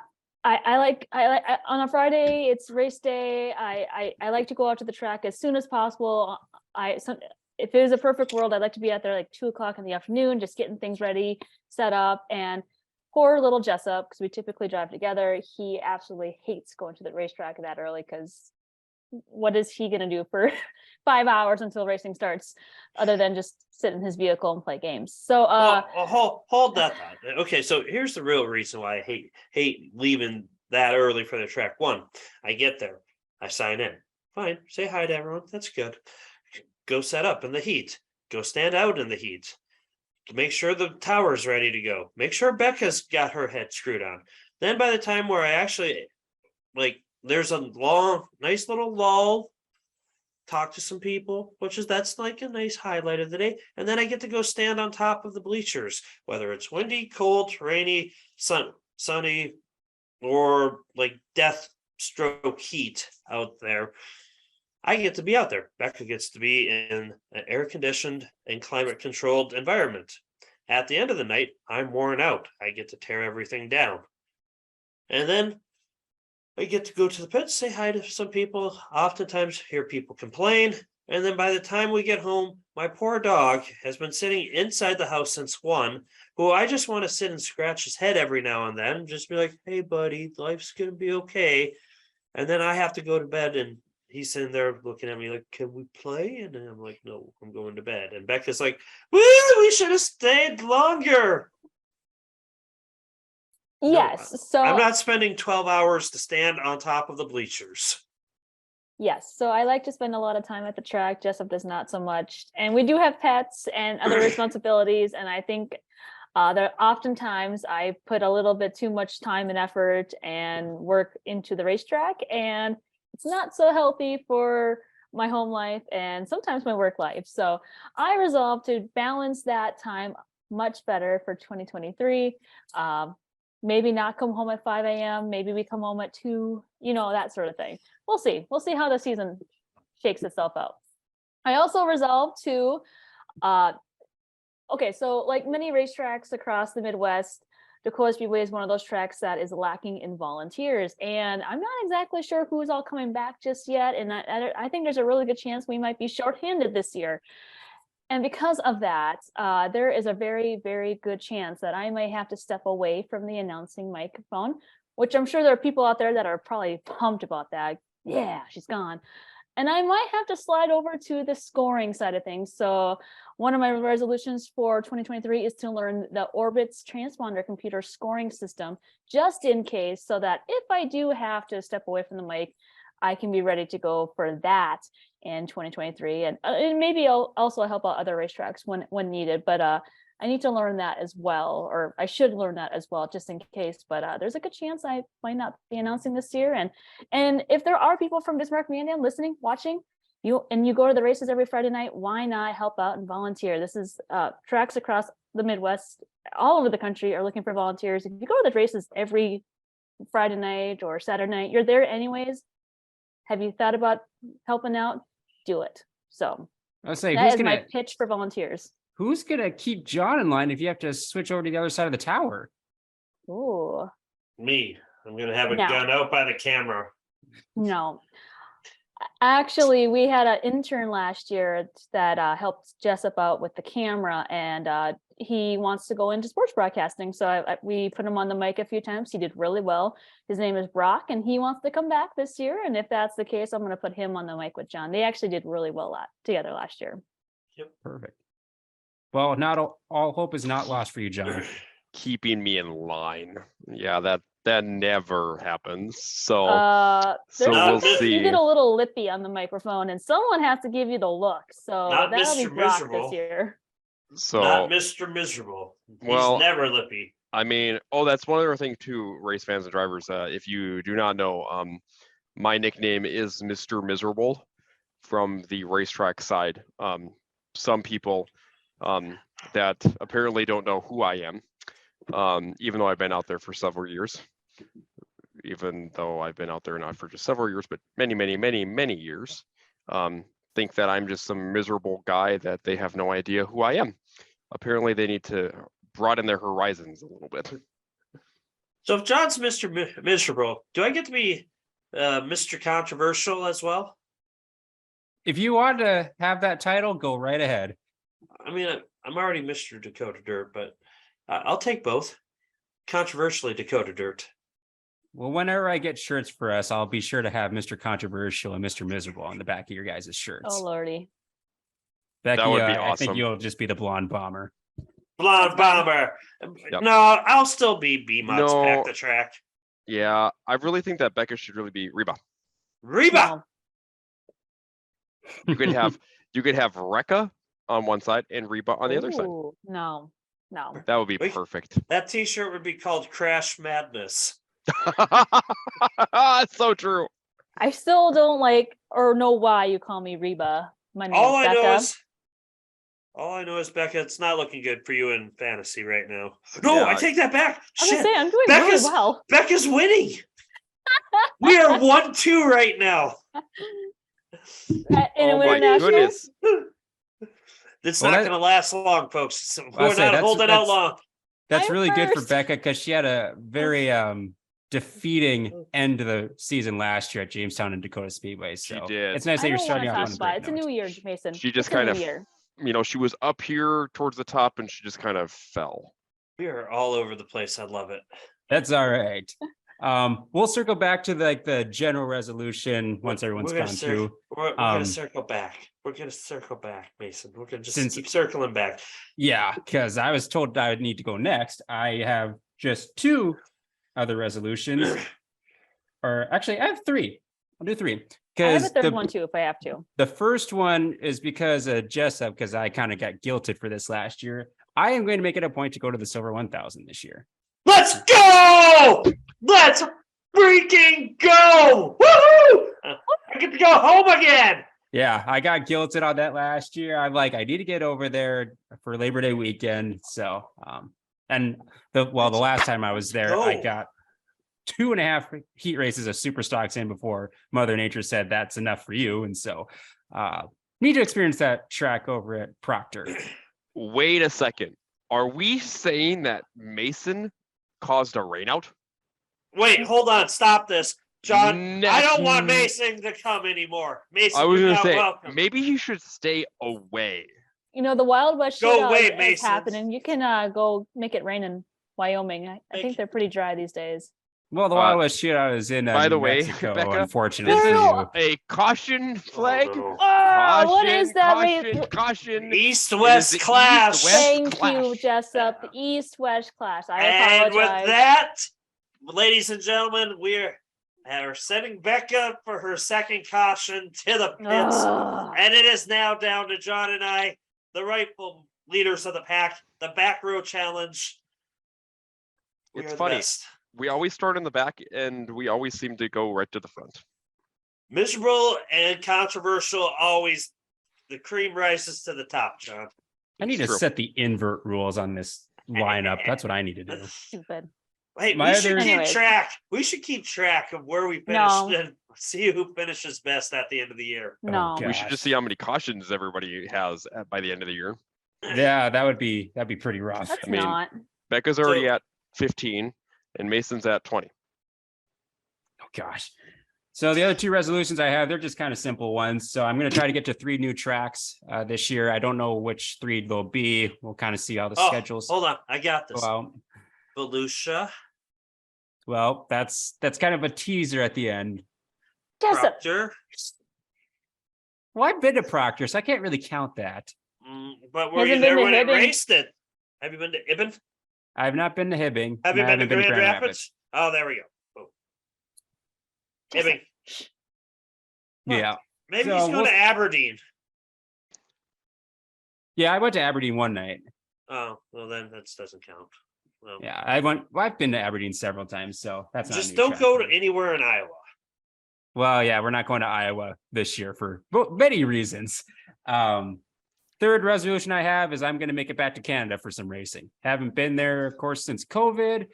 like on a Friday, it's race day. I like to go out to the track as soon as possible. If it was a perfect world, I'd like to be out there like 2 o'clock in the afternoon, just getting things ready, set up. And poor little Jessup, because we typically drive together, he absolutely hates going to the racetrack that early, because what is he gonna do for 5 hours until racing starts, other than just sit in his vehicle and play games? So Hold that thought. Okay, so here's the real reason why I hate leaving that early for the track. One, I get there, I sign in. Fine, say hi to everyone. That's good. Go set up in the heat. Go stand out in the heat. Make sure the tower's ready to go. Make sure Becca's got her head screwed on. Then by the time where I actually there's a nice little lull, talk to some people, that's like a nice highlight of the day. And then I get to go stand on top of the bleachers, whether it's windy, cold, rainy, sunny, or like death stroke heat out there. I get to be out there. Becca gets to be in an air conditioned and climate controlled environment. At the end of the night, I'm worn out. I get to tear everything down. And then I get to go to the pits, say hi to some people, oftentimes hear people complain. And then by the time we get home, my poor dog has been sitting inside the house since 1, who I just want to sit and scratch his head every now and then, just be like, hey, buddy, life's going to be okay. And then I have to go to bed, and he's sitting there looking at me like, can we play? And then I'm like, no, I'm going to bed. And Becca's like, woo, we should have stayed longer. yes, so I'm not spending 12 hours to stand on top of the bleachers. yes, so I like to spend a lot of time at the track. Jessup does not so much, and we do have pets and other responsibilities. And I think that oftentimes I put a little bit too much time and effort and work into the racetrack, and it's not so healthy for my home life and sometimes my work life. So I resolved to balance that time much better for 2023. Maybe not come home at 5 a.m. Maybe we come home at 2, that sort of thing. We'll see. We'll see how the season shakes itself out. I also resolved to, so like many racetracks across the Midwest, Dakota Speedway is one of those tracks that is lacking in volunteers. And I'm not exactly sure who's all coming back just yet. And I think there's a really good chance we might be shorthanded this year. And because of that, there is a very, very good chance that I may have to step away from the announcing microphone, which I'm sure there are people out there that are probably pumped about that. Yeah, she's gone. And I might have to slide over to the scoring side of things. So one of my resolutions for 2023 is to learn the Orbitz transponder computer scoring system, just in case, so that if I do have to step away from the mic, I can be ready to go for that in 2023. And maybe I'll also help out other racetracks when needed. But I need to learn that as well, or I should learn that as well, just in case. But there's a good chance I might not be announcing this year. And if there are people from Bismarck Mandan listening, watching, you go to the races every Friday night, why not help out and volunteer? This is tracks across the Midwest, all over the country are looking for volunteers. If you go to the races every Friday night or Saturday night, you're there anyways. Have you thought about helping out? Do it. So I'll say, that is my pitch for volunteers. Who's gonna keep John in line if you have to switch over to the other side of the tower? Ooh. Me. I'm gonna have a No. gun out by the camera. No. Actually, we had an intern last year that helped Jessup out with the camera, and he wants to go into sports broadcasting. So we put him on the mic a few times. He did really well. His name is Brock, and he wants to come back this year. And if that's the case, I'm going to put him on the mic with John. They actually did really well together last year. Yep. Perfect. Well, not all hope is not lost for you, John. Keeping me in line. Yeah, That never happens. So There's we'll some things you see. get a little lippy on the microphone, and someone has to give you the look. So Not that'll be Mr. Brock Miserable. this year. so Not Mr. Miserable. Well, He's never lippy. I mean, that's one other thing too, race fans and drivers. If you do not know, my nickname is Mr. Miserable from the racetrack side. Some people that apparently don't know who I am, even though I've been out there for several years. Even though I've been out there not for just several years, but many, many, many, many years, think that I'm just some miserable guy that they have no idea who I am. Apparently, they need to broaden their horizons a little bit. So if John's Mr. Miserable, do I get to be Mr. Controversial as well? If you want to have that title, go right ahead. I mean, I'm already Mr. Dakota Dirt, but I'll take both. Controversially Dakota Dirt. Well, whenever I get shirts for us, I'll be sure to have Mr. Controversial and Mr. Miserable on the back of your guys' shirts. Oh lordy. Becky, That would be I think awesome. you'll just be the blonde bomber. Blonde Bomber. Yep. No, I'll still be B-Muts No. back the track. Yeah, I really think that Becca should really be Reba. Reba. No. You could have Rekka on one side and Reba on the other side. Ooh, no. That would be Wait. perfect. That T-shirt would be called Crash Madness. So true. I still don't like or know why you call me Reba. My name's All Becca. I know is Becca, it's not looking good for you in fantasy right now. No, Yeah. I take that back. I was Shit, gonna say I'm doing Becca's- really well. Becca's winning. We are 1-2 right now. In Oh a my winter national. goodness. It's Well, not that- going to last long, folks. We're I'll say not that's- holding out that's- long. That's I'm really good for first. Becca because she had a very defeating end of the season last year at Jamestown and Dakota Speedway. She So did. it's nice that I you're don't starting want off to on talk a about it. great It's a note. new year, Mason. She just It's a kind new of- year. She was up here towards the top and she just kind of fell. We are all over the place. I love it. That's all right. We'll circle back to the general resolution once everyone's We're gone gonna through. We're going Um, to circle back. We're going to circle back, Mason. We're going to just Since- keep circling back. Yeah, because I was told I would need to go next. I have just 2 other resolutions, or actually, I have 3. I'll do 3 I have a because third one too if I have to. the first one is because of Jessup, because I kind of got guilted for this last year. I am going to make it a point to go to the Silver 1000 this year. Let's go! Let's freaking go! Woohoo! I get to go home again. Yeah, I got guilted on that last year. I'm like, I need to get over there for Labor Day weekend. So, and the last time I was there, I go. got 2.5 heat races of super stocks in before Mother Nature said that's enough for you. And so, need to experience that track over at Proctor. Wait a second. Are we saying that Mason caused a rainout? Wait, hold on. Stop this. John, I don't want Next- Mason to come anymore. Mason, I was you're gonna not say welcome. maybe he should stay away. You know, the Wild West Go shootout away, is Masons. happening. You can go make it rain in Wyoming. I Thank think they're pretty dry these days. Well, the Wild West shootout is in by the New way, Mexico, Becca, unfortunately. This for is you. a caution flag. no. Oh, what Caution, is that? Caution, caution. East-West the clash. East-West Thank clash. you, Jessup. The East-West clash. I And with apologize. that, ladies and gentlemen, we're sending Becca for her second caution to the pits. Ugh. And it is now down to John and I, the rightful leaders of the pack, the back row challenge. We It's are the funny. best. We always start in the back and we always seem to go right to the front. Miserable and controversial, always the cream rises to the top, John. I need to True. set the invert rules on this lineup. That's what I need to do. Stupid. Hey, My we should other- keep Anyways. track. We should keep track of where we No. finished and see who finishes best at the end of the year. No. God. We should just see how many cautions everybody has by the end of the year. Yeah, that'd be pretty rough. That's I mean, not. Becca's already So- at 15 and Mason's at 20. Oh gosh. So the other 2 resolutions I have, they're just kind of simple ones. So I'm going to try to get to 3 new tracks this year. I don't know which 3 they'll be. We'll kind of see how the Oh, schedules hold on. I got this. go out. Volusia, Well, that's kind of a teaser at the end. Jessup. Proctor. Well, I've been to Proctor, so I can't really count that. But were Hasn't you there been to when it Hibbing. raced it? Have you been to Ibn? I've not been to Hibbing. Have you and I been to haven't Grand Rapids? Oh, there we go. Boom. Maybe, What? Yeah. maybe So he's going we'll- to Aberdeen. Yeah, I went to Aberdeen one night. Oh, well, then that doesn't count. Well, Yeah, I've been to Aberdeen several times, so that's not a just new don't track go for to me. anywhere in Iowa. Well, yeah, we're not going to Iowa this year for many reasons. Third resolution I have is I'm going to make it back to Canada for some racing. Haven't been there, of course, since COVID.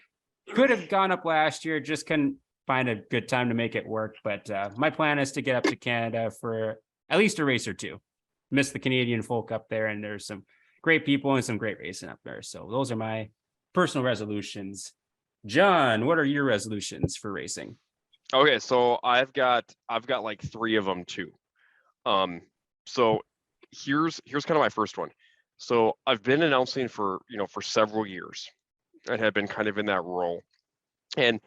Could have gone up last year, just couldn't find a good time to make it work. But my plan is to get up to Canada for at least a race or two. Miss the Canadian folk up there, and there's some great people and some great racing up there. So those are my personal resolutions. John, what are your resolutions for racing? Okay, so I've got like 3 of them too. So here's kind of my first one. So I've been announcing for for several years, and have been kind of in that role, and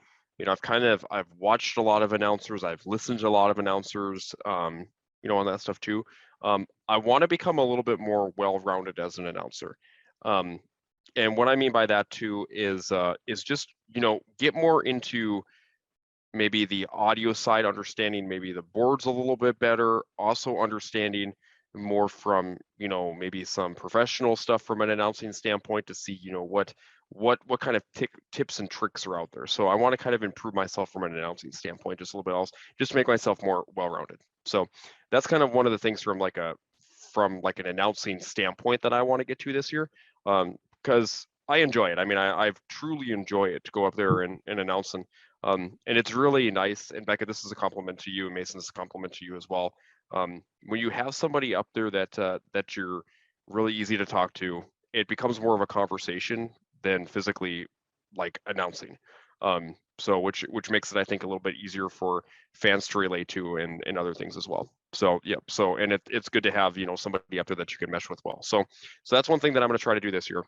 I've watched a lot of announcers, I've listened to a lot of announcers, on that stuff too. I want to become a little bit more well-rounded as an announcer. And what I mean by that too is just get more into maybe the audio side, understanding maybe the boards a little bit better, also understanding more from maybe some professional stuff from an announcing standpoint to see what kind of tips and tricks are out there. So I want to kind of improve myself from an announcing standpoint just a little bit else, just to make myself more well-rounded. So that's kind of one of the things from like an announcing standpoint that I want to get to this year, because I enjoy it. I mean, I've truly enjoy it to go up there and announce, and it's really nice. And Becca, this is a compliment to you, and Mason, this is a compliment to you as well. When you have somebody up there that you're really easy to talk to, it becomes more of a conversation than physically like announcing. So which makes it, I think, a little bit easier for fans to relate to and other things as well. So yeah, so and it's good to have somebody up there that you can mesh with well. So that's one thing that I'm going to try to do this year.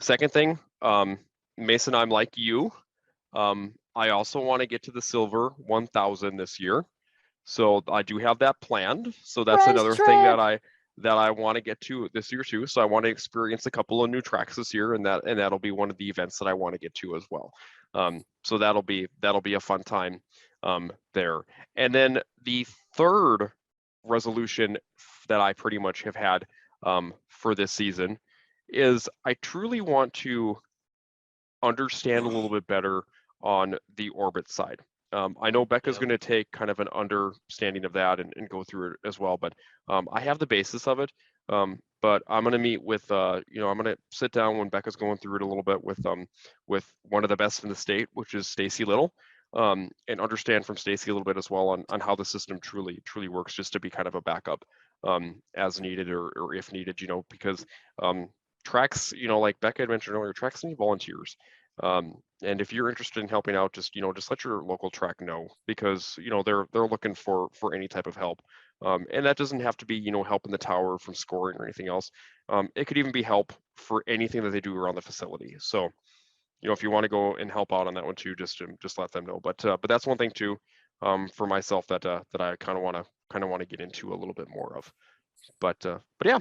Second thing, Mason, I'm like you. I also want to get to the silver 1000 this year. So I do have that planned. So that's Fresh another thing that I want to get to this year too. So I want to experience a couple of new tracks this year, and that'll be one of the events that I want to get to as well. So that'll be a fun time there. And then the third resolution that I pretty much have had for this season is I truly want to understand a little bit better on the orbit side. I know Becca's going to take kind of an understanding of that and go through it as well, but I have the basis of it. But I'm going to meet with, I'm going to sit down when Becca's going through it a little bit with one of the best in the state, which is Stacy Little, and understand from Stacy a little bit as well on how the system truly works, just to be kind of a backup as needed or if needed, because tracks, like Becca had mentioned earlier, tracks need volunteers. And if you're interested in helping out, just let your local track know, because they're looking for any type of help. And that doesn't have to be help in the tower from scoring or anything else. It could even be help for anything that they do around the facility. So if you want to go and help out on that one too, just let them know. But that's one thing too, for myself that I kind of want to get into a little bit more of. But yeah.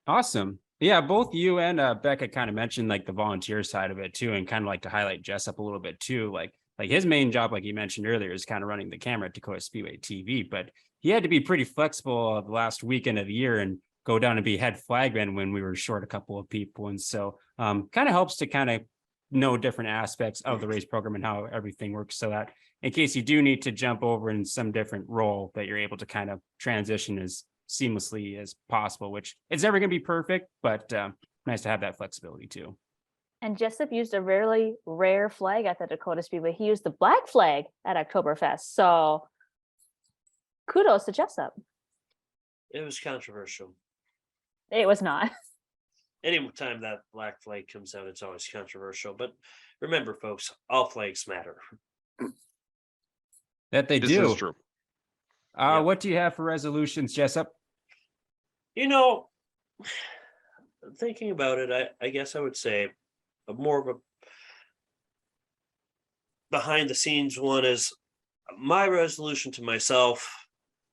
Awesome. Yeah, both you and Becca kind of mentioned like the volunteer side of it too, and kind of like to highlight Jessup a little bit too. Like his main job, like you mentioned earlier, is kind of running the camera at Dakota Speedway TV, but he had to be pretty flexible the last weekend of the year and go down and be head flagman when we were short a couple of people. And so kind of helps to kind of know different aspects of the race program and how everything works, so that in case you do need to jump over in some different role, that you're able to kind of transition as seamlessly as possible, which it's never going to be perfect, but nice to have that flexibility too. And Jessup used a really rare flag at the Dakota Speedway. He used the black flag at Oktoberfest. So kudos to Jessup. It was controversial. It was not. Anytime that black flag comes out, it's always controversial. But remember, folks, all flags matter. That they This do. is true. What do you have for resolutions, Jessup? Thinking about it, I guess I would say more of a behind the scenes one is my resolution to myself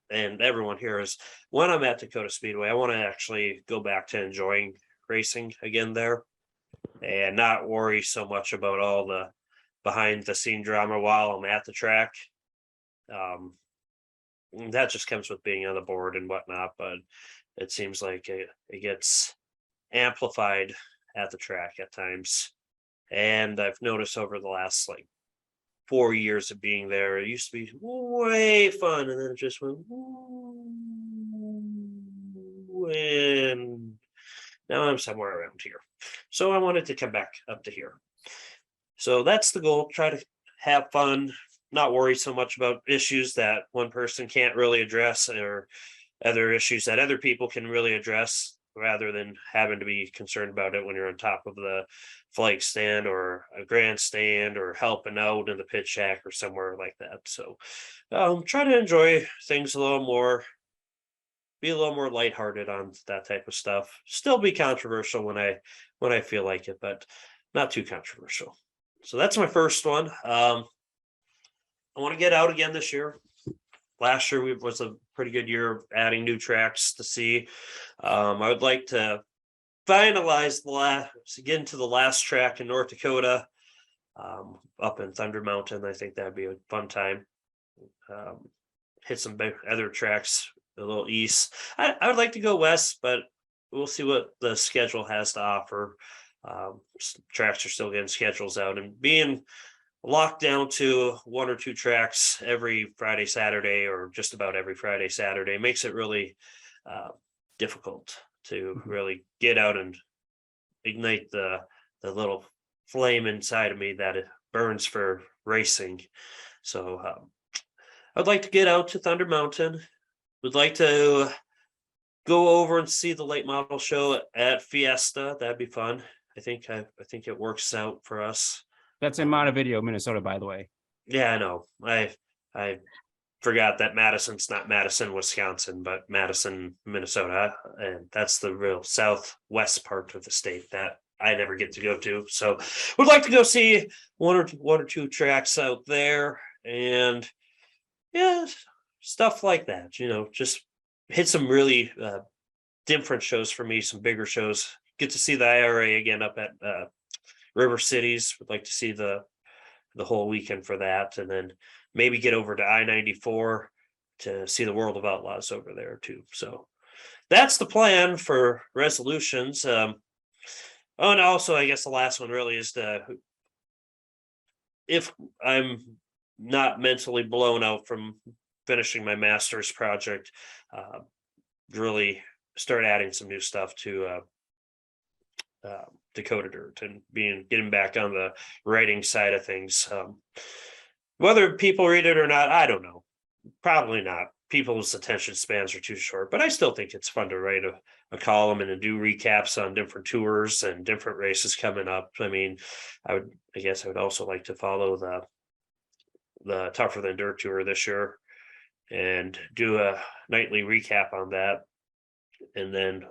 and everyone here is, when I'm at Dakota Speedway, I want to actually go back to enjoying racing again there and not worry so much about all the behind the scene drama while I'm at the track. That just comes with being on the board and whatnot, but it seems like it gets amplified at the track at times. And I've noticed over the last like 4 years of being there, it used to be way fun, and then it just went, and now I'm somewhere around here. So I wanted to come back up to here. So that's the goal. Try to have fun, not worry so much about issues that one person can't really address, or other issues that other people can really address, rather than having to be concerned about it when you're on top of the flag stand or a grandstand or helping out in the pit shack or somewhere like that. So try to enjoy things a little more, be a little more lighthearted on that type of stuff. Still be controversial when I feel like it, but not too controversial. So that's my first one. I want to get out again this year. Last year was a pretty good year of adding new tracks to see. I would like to finalize get into the last track in North Dakota, up in Thunder Mountain. I think that'd be a fun time. Hit some other tracks a little east. I would like to go west, but we'll see what the schedule has to offer. Tracks are still getting schedules out, and being locked down to 1 or 2 tracks every Friday, Saturday, or just about every Friday, Saturday makes it really difficult to really get out and ignite the little flame inside of me that it burns for racing. So I'd like to get out to Thunder Mountain. Would like to go over and see the late model show at Fiesta. That'd be fun. I think it works out for us. That's in Montevideo, Minnesota, by the way. Yeah, I know. I forgot that Madison's not Madison, Wisconsin, but Madison, Minnesota, and that's the real southwest part of the state that I never get to go to. So would like to go see one or two tracks out there, and yeah, stuff like that. Just hit some really different shows for me, some bigger shows. Get to see the IRA again up at River Cities. Would like to see the whole weekend for that, and then maybe get over to I-94 to see the World of Outlaws over there too. So that's the plan for resolutions. And also I guess the last one really is if I'm not mentally blown out from finishing my master's project, really start adding some new stuff to Dakota Dirt and getting back on the writing side of things. Whether people read it or not, I don't know. Probably not. People's attention spans are too short, but I still think it's fun to write a column and to do recaps on different tours and different races coming up. I mean, I guess I would also like to follow the Tougher Than Dirt tour this year and do a nightly recap on that, and then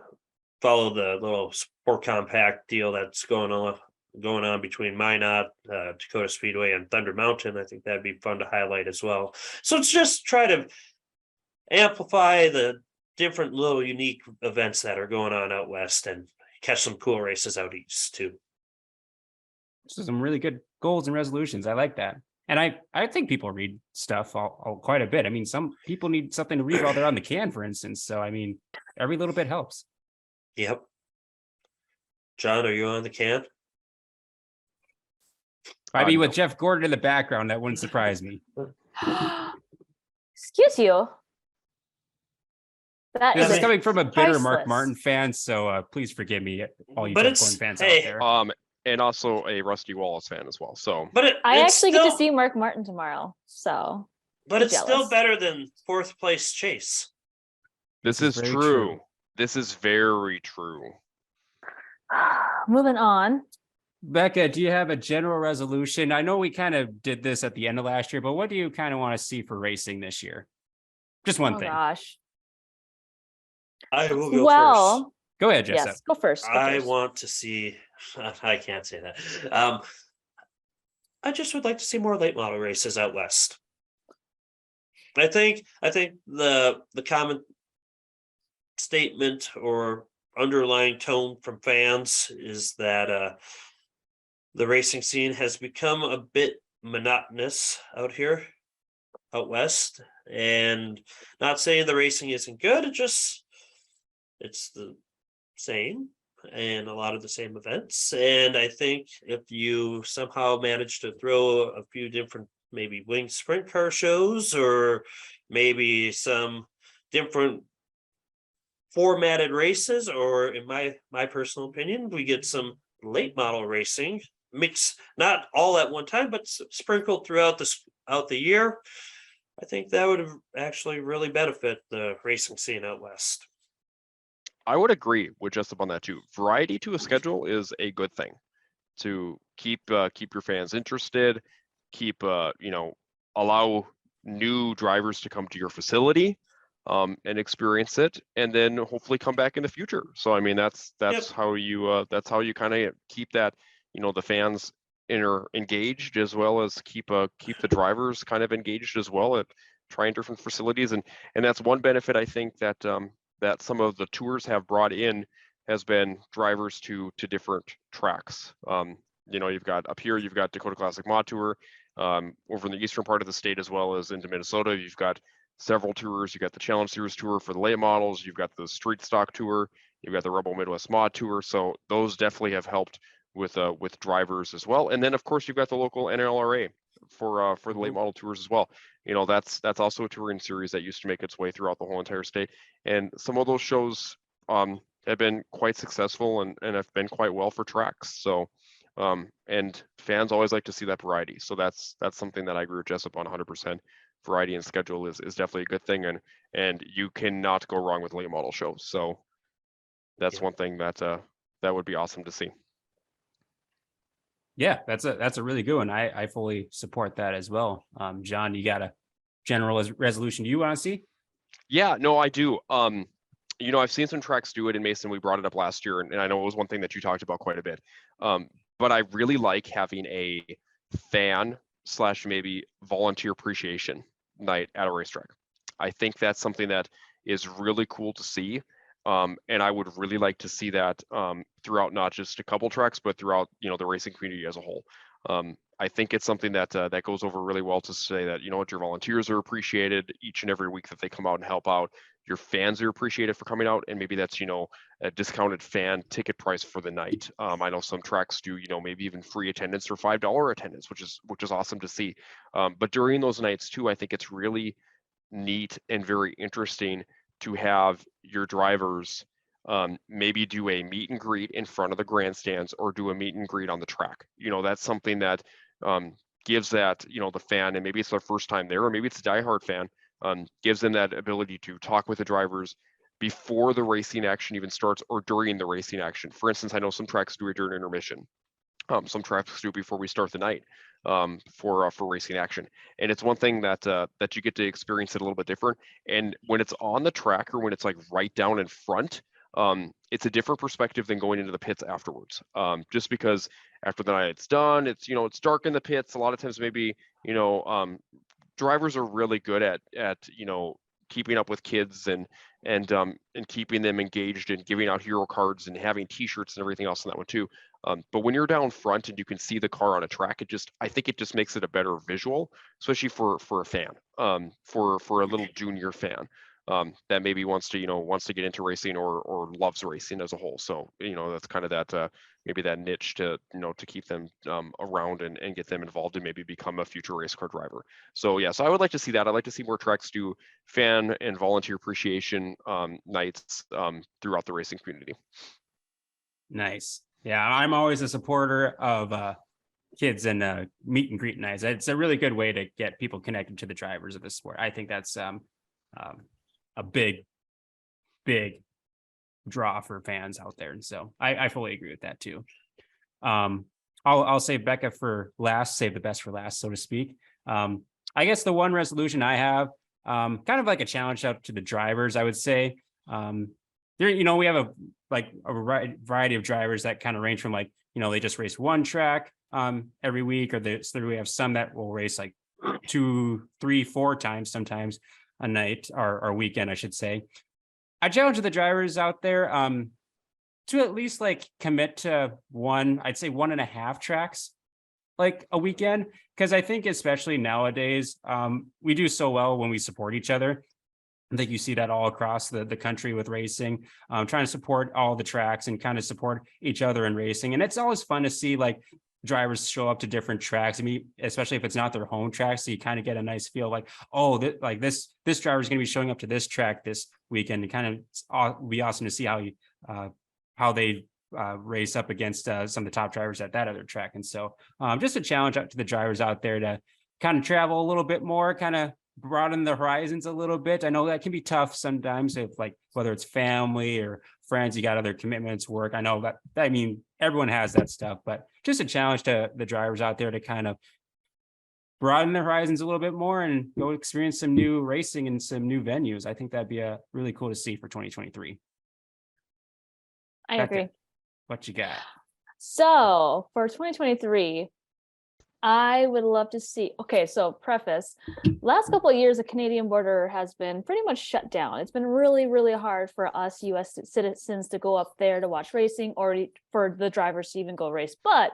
follow the little Sport Compact deal that's going on between Minot, Dakota Speedway, and Thunder Mountain. I think that'd be fun to highlight as well. So it's just try to amplify the different little unique events that are going on out west and catch some cool races out east too. So some really good goals and resolutions. I like that. And I think people read stuff all quite a bit. I mean, some people need something to read while they're on the can, for instance. So, I mean, every little bit helps. Yep. John, are you on the can? I mean, with Jeff Gordon in the background, that wouldn't surprise me. Excuse you. That This is is coming from a bitter Mark priceless. Martin fan, so please forgive me, all you But Jeff it's- Gordon fans hey, out there. And also a Rusty Wallace fan as well. So But I it's actually get to still- see Mark Martin tomorrow, so But be it's still jealous. better than 4th place Chase. this This is is very true. true. This is very true. moving on. Becca, do you have a general resolution? I know we kind of did this at the end of last year, but what do you kind of want to see for racing this year? Just one Oh thing. gosh. I will go first. Well, Go ahead, Jessup. yes, go first. Go I first. want to see. I can't say that. I just would like to see more late model races out west. I think the common statement or underlying tone from fans is that the racing scene has become a bit monotonous out here, out west. And not saying the racing isn't good, it's the same and a lot of the same events. And I think if you somehow manage to throw a few different maybe winged sprint car shows or maybe some different formatted races, or in my personal opinion, we get some late model racing mix, not all at one time, but sprinkled throughout the year. I think that would actually really benefit the racing scene out west. I would agree with Jessup on that too. Variety to a schedule is a good thing to keep your fans interested, keep allow new drivers to come to your facility and experience it, and then hopefully come back in the future. So I mean that's how you kind of keep that, the fans engaged, as well as keep the drivers kind of engaged as well at trying different facilities. And that's one benefit I think that that some of the tours have brought in, has been drivers to different tracks. You've got up here, you've got Dakota Classic Mod Tour, over in the eastern part of the state, as well as into Minnesota. You've got several tours. You've got the Challenge Series Tour for the late models. You've got the Street Stock Tour. You've got the Rebel Midwest Mod Tour. So those definitely have helped with drivers as well. And then of course you've got the local NLRA for the late model tours as well. That's also a touring series that used to make its way throughout the whole entire state. And some of those shows have been quite successful and have been quite well for tracks. So and fans always like to see that variety. So that's something that I agree with Jessup on 100%. Variety and schedule is definitely a good thing, and you cannot go wrong with late model shows. So that's one thing that would be awesome to see. Yeah, that's a really good one. I fully support that as well. John, you got a general resolution you want to see? Yeah, no, I do. I've seen some tracks do it in Mason. We brought it up last year, and I know it was one thing that you talked about quite a bit. But I really like having a fan / maybe volunteer appreciation night at a racetrack. I think that's something that is really cool to see. And I would really like to see that throughout not just a couple tracks, but throughout the racing community as a whole. I think it's something that that goes over really well to say that your volunteers are appreciated each and every week that they come out and help out. Your fans are appreciated for coming out, and maybe that's a discounted fan ticket price for the night. I know some tracks do maybe even free attendance or $5 attendance, which is awesome to see. But during those nights too, I think it's really neat and very interesting to have your drivers maybe do a meet and greet in front of the grandstands, or do a meet and greet on the track. That's something that gives that the fan, and maybe it's their first time there, or maybe it's a diehard fan, gives them that ability to talk with the drivers before the racing action even starts, or during the racing action. For instance, I know some tracks do it during intermission. Some tracks do it before we start the night for racing action. And it's one thing that that you get to experience it a little bit different. And when it's on the track, or when it's like right down in front, it's a different perspective than going into the pits afterwards. Just because after the night's done, it's it's dark in the pits. A lot of times, maybe drivers are really good at keeping up with kids and keeping them engaged, and giving out hero cards and having T-shirts and everything else on that one too. But when you're down front and you can see the car on a track, I think it just makes it a better visual, especially for a fan, for a little junior fan that maybe wants to get into racing, or loves racing as a whole. So that's kind of that maybe that niche to to keep them around and get them involved, and maybe become a future race car driver. So yeah, so I would like to see that. I'd like to see more tracks do fan and volunteer appreciation nights throughout the racing community. Nice. Yeah, I'm always a supporter of kids and meet and greet nights. It's a really good way to get people connected to the drivers of the sport. I think that's a big draw for fans out there, and so I fully agree with that too. I'll save Becca for last, save the best for last, so to speak. I guess the one resolution I have, kind of like a challenge up to the drivers, I would say. There, we have a variety of drivers that kind of range from they just race one track every week, or we have some that will race like 2, 3, 4 times sometimes a night, or weekend, I should say. I challenge the drivers out there to at least like commit to I'd say 1.5 tracks like a weekend. Cause I think especially nowadays, we do so well when we support each other. I think you see that all across the country with racing, trying to support all the tracks and kind of support each other in racing. And it's always fun to see like drivers show up to different tracks. I mean, especially if it's not their home track. So you kind of get a nice feel like, oh, this driver is going to be showing up to this track this weekend. And kind of be awesome to see how they race up against some of the top drivers at that other track. And so just a challenge out to the drivers out there to kind of travel a little bit more, kind of broaden the horizons a little bit. I know that can be tough sometimes if like whether it's family or friends, you got other commitments, work. I know that, I mean, everyone has that stuff, but just a challenge to the drivers out there to kind of broaden their horizons a little bit more and go experience some new racing and some new venues. I think that'd be really cool to see for 2023. I Becca, agree. what you got? So for 2023, I would love to see. Okay, so preface. Last couple of years, the Canadian border has been pretty much shut down. It's been really, really hard for us U.S. citizens to go up there to watch racing, or for the drivers to even go race. But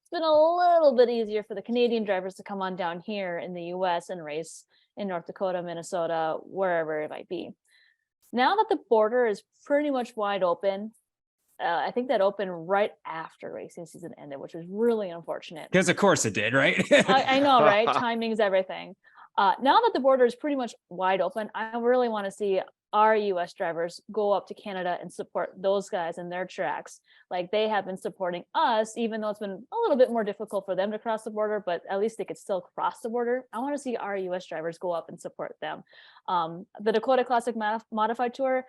it's been a little bit easier for the Canadian drivers to come on down here in the U.S. and race in North Dakota, Minnesota, wherever it might be. Now that the border is pretty much wide open, I think that opened right after racing season ended, which was really unfortunate. Because of course it did, right? I know, right? Timing is everything. Now that the border is pretty much wide open, I really want to see our US drivers go up to Canada and support those guys in their tracks. Like they have been supporting us, even though it's been a little bit more difficult for them to cross the border, but at least they could still cross the border. I want to see our US drivers go up and support them. The Dakota Classic Modified Tour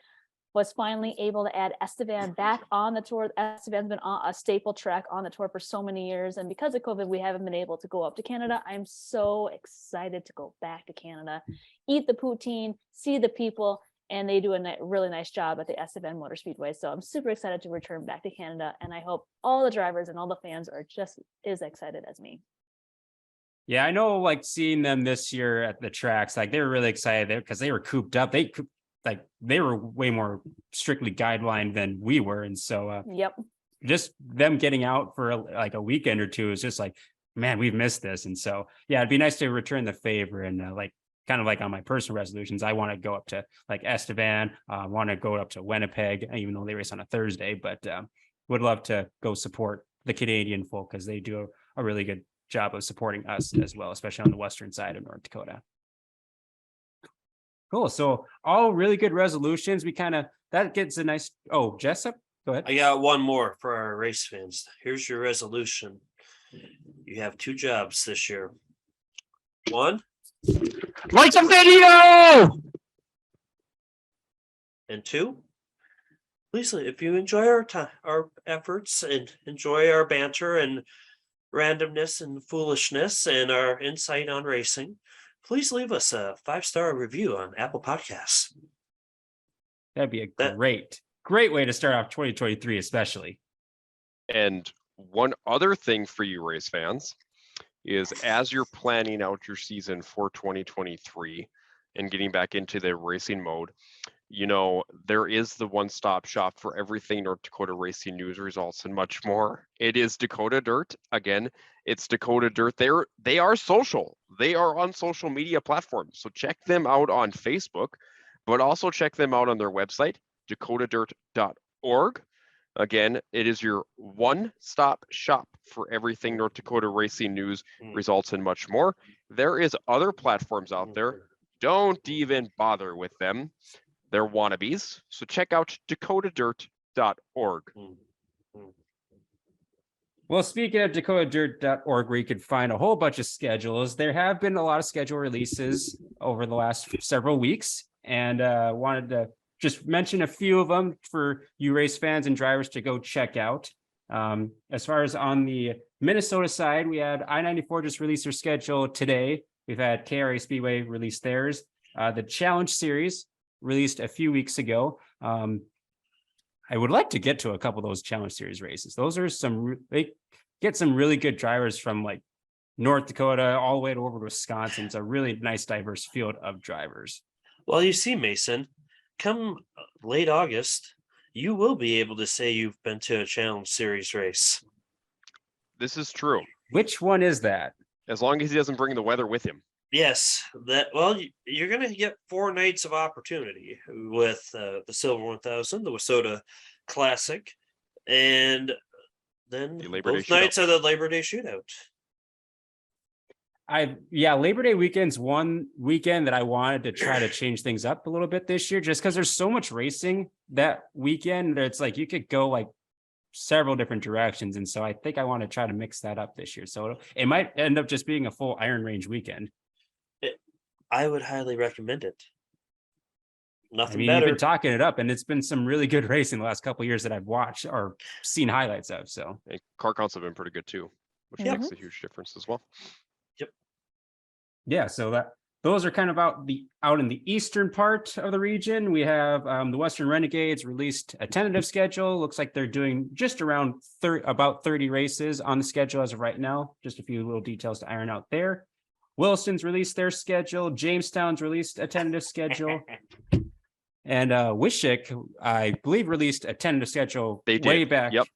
was finally able to add Estevan back on the tour. Estevan's been a staple track on the tour for so many years. And because of COVID, we haven't been able to go up to Canada. I'm so excited to go back to Canada, eat the poutine, see the people, and they do a really nice job at the Estevan Motor Speedway. So I'm super excited to return back to Canada. And I hope all the drivers and all the fans are just as excited as me. Yeah, I know like seeing them this year at the tracks, like they were really excited there because they were cooped up. They were way more strictly guideline than we were. And so Yep. just them getting out for like a weekend or two is just like, man, we've missed this. And so, yeah, it'd be nice to return the favor and like, kind of like on my personal resolutions, I want to go up to like Estevan, want to go up to Winnipeg, even though they race on a Thursday, but would love to go support the Canadian folk because they do a really good job of supporting us as well, especially on the western side of North Dakota. Cool. So all really good resolutions. We that gets a nice, Jessup, go ahead. I got one more for our race fans. Here's your resolution. You have 2 jobs this year. 1, Like the video! and 2, please, if you enjoy our efforts and enjoy our banter and randomness and foolishness and our insight on racing, please leave us a 5-star review on Apple Podcasts. That'd be a great way to start off 2023, especially. And one other thing for you race fans is as you're planning out your season for 2023 and getting back into the racing mode, there is the one-stop shop for everything North Dakota racing news, results, and much more. It is Dakota Dirt. Again, it's Dakota Dirt. They are social. They are on social media platforms. So check them out on Facebook, but also check them out on their website, dakotadirt.org. Again, it is your one-stop shop for everything North Dakota racing news, results, and much more. There is other platforms out there. Don't even bother with them. They're wannabes. So check out dakotadirt.org. Well, speaking of dakotadirt.org, where you can find a whole bunch of schedules, there have been a lot of schedule releases over the last several weeks, and wanted to just mention a few of them for you race fans and drivers to go check out. As far as on the Minnesota side, we had I-94 just released their schedule today. We've had KRA Speedway release theirs. The Challenge Series released a few weeks ago. I would like to get to a couple of those Challenge Series races. Those are they get some really good drivers from like North Dakota all the way over to Wisconsin. It's a really nice, diverse field of drivers. Well, you see, Mason, come late August, you will be able to say you've been to a Challenge Series race. This is true. Which one is that? As long as he doesn't bring the weather with him. Yes, you're going to get 4 nights of opportunity with the Silver 1000, the Wasota Classic, and then The Labor Day both nights Shootout. are the Labor Day Shootout. Labor Day weekend's one weekend that I wanted to try to change things up a little bit this year, just because there's so much racing that weekend that it's like you could go like several different directions. And so I think I want to try to mix that up this year. So it might end up just being a full Iron Range weekend. I would highly recommend it. I Nothing mean, you've better. been talking it up, and it's been some really good racing the last couple of years that I've watched or seen highlights of. So And car counts have been pretty good too, which Yep. makes a huge difference as well. yeah, so those are kind of out in the eastern part of the region. We have the Western Renegades released a tentative schedule. Looks like they're doing just around about 30 races on the schedule as of right now. Just a few little details to iron out there. Wilson's released their schedule. Jamestown's released a tentative schedule. And Wishick, I believe, released a tentative schedule They way did, back. yep.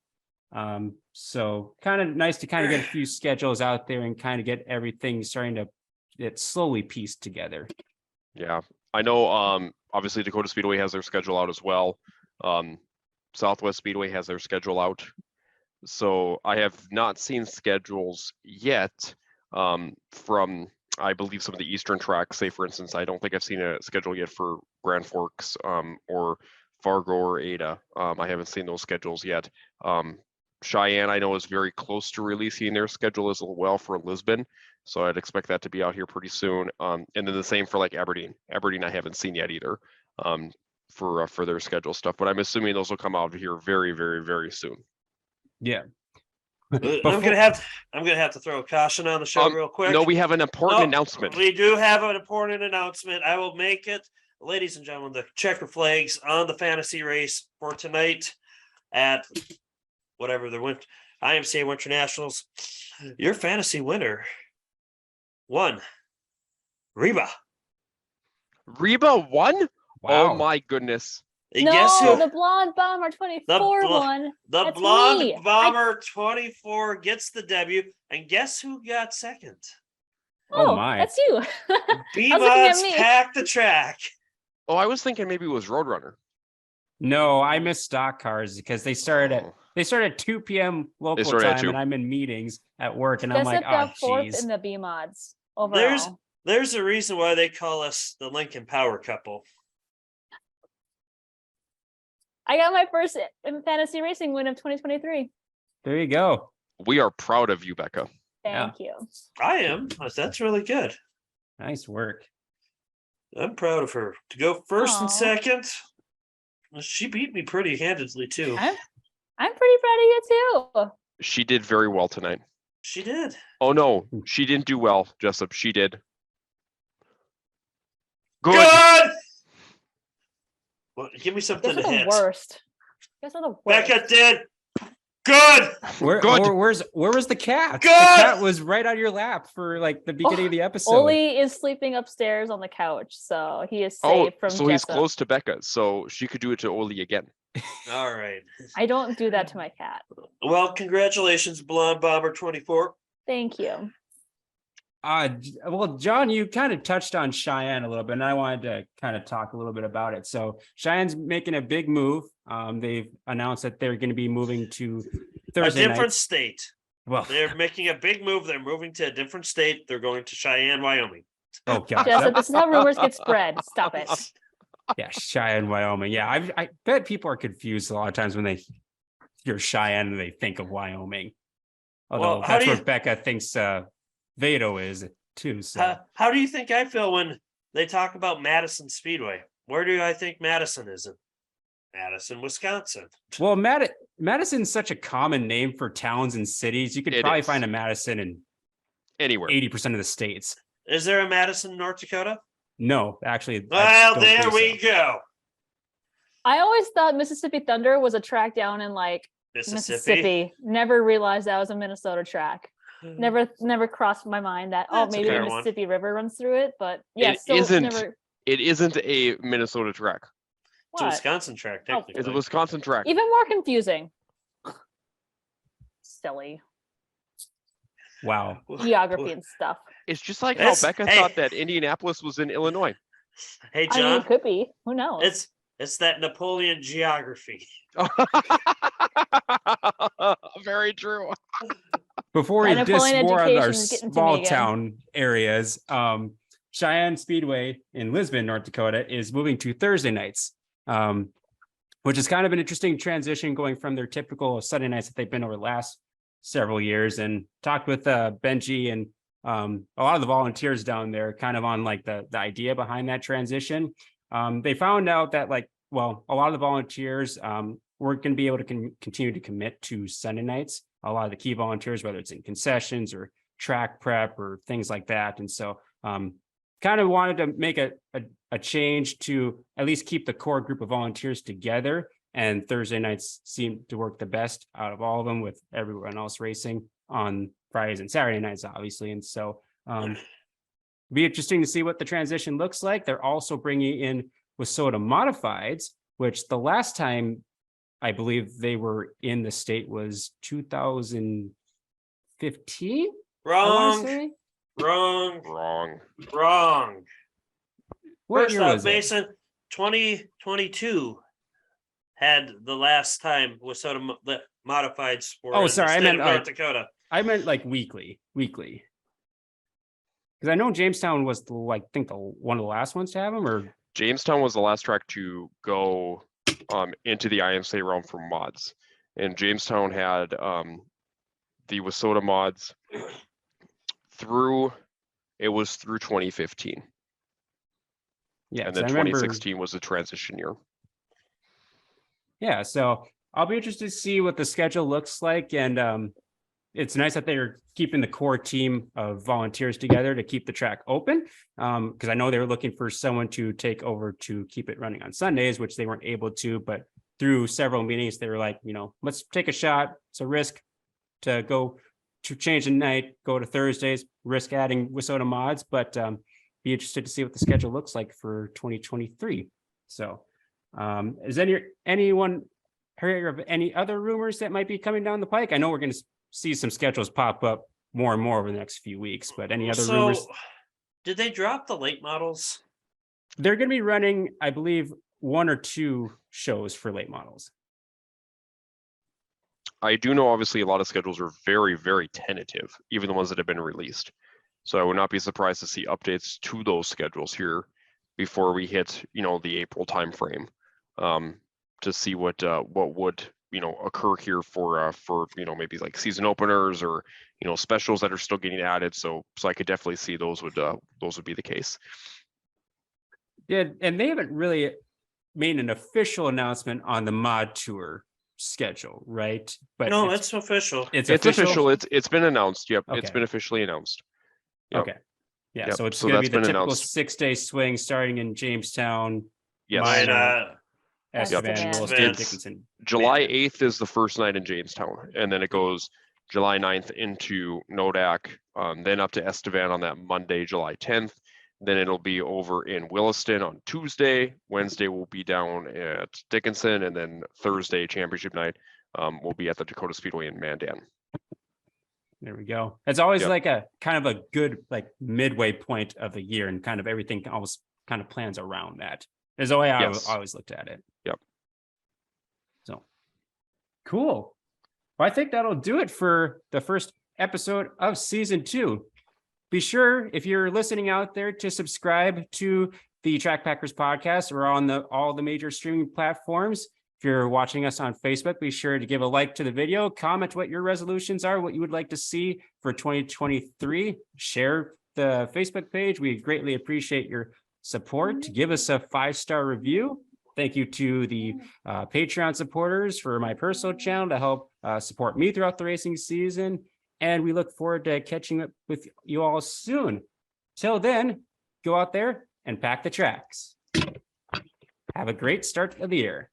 So kind of nice to kind of get a few schedules out there and kind of get everything starting to get slowly pieced together. Yeah, I know. Obviously Dakota Speedway has their schedule out as well. Southwest Speedway has their schedule out. So I have not seen schedules yet from, I believe, some of the eastern tracks. Say, for instance, I don't think I've seen a schedule yet for Grand Forks or Fargo or Ada. I haven't seen those schedules yet. Cheyenne, I know, is very close to releasing their schedule as well for Lisbon. So I'd expect that to be out here pretty soon. And then the same for like Aberdeen. Aberdeen, I haven't seen yet either for their schedule stuff. But I'm assuming those will come out here very, very, very soon. Yeah. I'm gonna have to throw a caution on the show real quick. No, we have an important No, announcement. We do have an important announcement. I will make it, ladies and gentlemen. The checker flags on the fantasy race for tonight at whatever the IMCA Winter Nationals. Your fantasy winner won. Reba. Reba won? Oh Wow. my goodness. And No, guess who? the Blonde Bomber 24 one. The That's Blonde me. Bomber 24 gets the W. And guess who got second? Oh Oh, my. that's you. B-Mods me. packed the track. Oh, I was thinking maybe it was Roadrunner. No, I missed stock cars because they started at 2 p.m. local started at time, 2. and I'm in meetings at work, and I'm Jessup like, got oh, fourth geez. in the B mods overall. There's a reason why they call us the Lincoln Power Couple. I got my first fantasy racing win of 2023. There you go. We are proud of you, Becca. Thank you. I am. That's really good. Nice work. I'm proud of her. To go first Aw. and second, she beat me pretty handedly too. I'm pretty proud of you too. She did very well tonight. She did. Oh no, she didn't do well, Jessup. She did. Good. Good. Well, give me You something guys to are the hit. worst. You guys are the worst. Becca did. Good. Where was the cat? Good! The cat was right on your lap for like the beginning of the episode. Oli is sleeping upstairs on the couch, so he is Oh, safe from so he's Jessup. close to Becca, so she could do it to Oli again. All right. I don't do that to my cat. Well, congratulations, Blonde Bomber 24. Thank you. Well, John, you kind of touched on Cheyenne a little bit, and I wanted to kind of talk a little bit about it. So Cheyenne's making a big move. They've announced that they're going to be moving to Thursday A different night. state. Well, They're making a big move. They're moving to a different state. They're going to Cheyenne, Wyoming. oh god, Jessup, this is how rumors get spread. Stop it. yeah, Cheyenne, Wyoming. Yeah, I bet people are confused a lot of times when they hear Cheyenne and they think of Wyoming. Although Well, how that's do where you- Becca thinks Vado is too. So How do you think I feel when they talk about Madison Speedway? Where do I think Madison is? In Madison, Wisconsin. well, Madison's such a common name for towns and cities. You could It probably is. find a Madison in Anywhere. 80% of the states. Is there a Madison, North Dakota? No, actually. I Well, don't there think we so. go. I always thought Mississippi Thunder was a track down in like Mississippi. Never realized that was a Minnesota track. Never crossed my mind that That's a maybe the fair one. Mississippi River runs through it, but yeah, It still isn't. never. It isn't a Minnesota track. It's a What? Wisconsin track, Oh. technically. It's a Wisconsin track. Even more confusing. Silly Wow. geography and stuff. It's just like That's- how Becca hey. thought that Indianapolis was in Illinois. Hey, I mean, John, it could be. Who knows? it's that Napoleon geography. Very true. Before we That diss Napoleon more of our education is getting to me small again. town areas, Cheyenne Speedway in Lisbon, North Dakota is moving to Thursday nights, which is kind of an interesting transition going from their typical Sunday nights that they've been over the last several years. And talked with Benji and a lot of the volunteers down there kind of on like the idea behind that transition. They found out that a lot of the volunteers weren't going to be able to continue to commit to Sunday nights. A lot of the key volunteers, whether it's in concessions or track prep or things like that. And so kind of wanted to make a change to at least keep the core group of volunteers together. And Thursday nights seem to work the best out of all of them, with everyone else racing on Fridays and Saturday nights, obviously. And so be interesting to see what the transition looks like. They're also bringing in Wissota Modifieds, which the last time I believe they were in the state was 2015. I want to Wrong, say. wrong, Wrong. What First year off, was it? Mason, 2022 had the last time Wissota the modified sport. Oh, in sorry, the I state meant, of North like, Dakota. I meant like weekly. Because I know Jamestown was I think one of the last ones to have them, or Jamestown was the last track to go into the IMSA realm for mods, and Jamestown had the Wissota mods through 2015, yeah. and 'cause then I remember, 2016 was the transition year. yeah. So I'll be interested to see what the schedule looks like, and it's nice that they're keeping the core team of volunteers together to keep the track open. Because I know they were looking for someone to take over to keep it running on Sundays, which they weren't able to. But through several meetings, they were like, let's take a shot. It's a risk to go to change the night, go to Thursdays, risk adding Wissota mods, but be interested to see what the schedule looks like for 2023. So is anyone heard of any other rumors that might be coming down the pike? I know we're going to see some schedules pop up more and more over the next few weeks, but any other rumors? Did they drop the late models? They're going to be running, I believe, 1 or 2 shows for late models. I do know obviously a lot of schedules are very, very tentative, even the ones that have been released. So I would not be surprised to see updates to those schedules here before we hit, the April timeframe, to see what would occur here for maybe like season openers or specials that are still getting added. So I could definitely see those would be the case. Yeah, and they haven't really made an official announcement on the mod tour schedule, right? But No, it's official. it's It's official. It's been announced. Yep, it's Okay. been officially announced. Yep. Okay. Yeah, Yep, so it's so going to be that's the been typical announced. 6-day swing starting in Jamestown, Yes. Might, Estevan, Estevan. Williston, It's- Dickinson. July Man. 8th is the first night in Jamestown, and then it goes July 9th into Nodak, then up to Estevan on that Monday, July 10th. Then it'll be over in Williston on Tuesday. Wednesday will be down at Dickinson, and then Thursday, championship night, will be at the Dakota Speedway in Mandan. There we go. It's always Yep. like a kind of a good midway point of the year, and kind of everything always kind of plans around that. Is the way I Yes. always looked at it. Yep. So cool. Well, I think that'll do it for the first episode of season 2. Be sure, if you're listening out there, to subscribe to the Track Packers podcast. We're on all the major streaming platforms. If you're watching us on Facebook, be sure to give a like to the video, comment what your resolutions are, what you would like to see for 2023. Share the Facebook page. We greatly appreciate your support. Give us a 5-star review. Thank you to the Patreon supporters for my personal channel to help support me throughout the racing season. And we look forward to catching up with you all soon. Till then, go out there and pack the tracks. Have a great start of the year.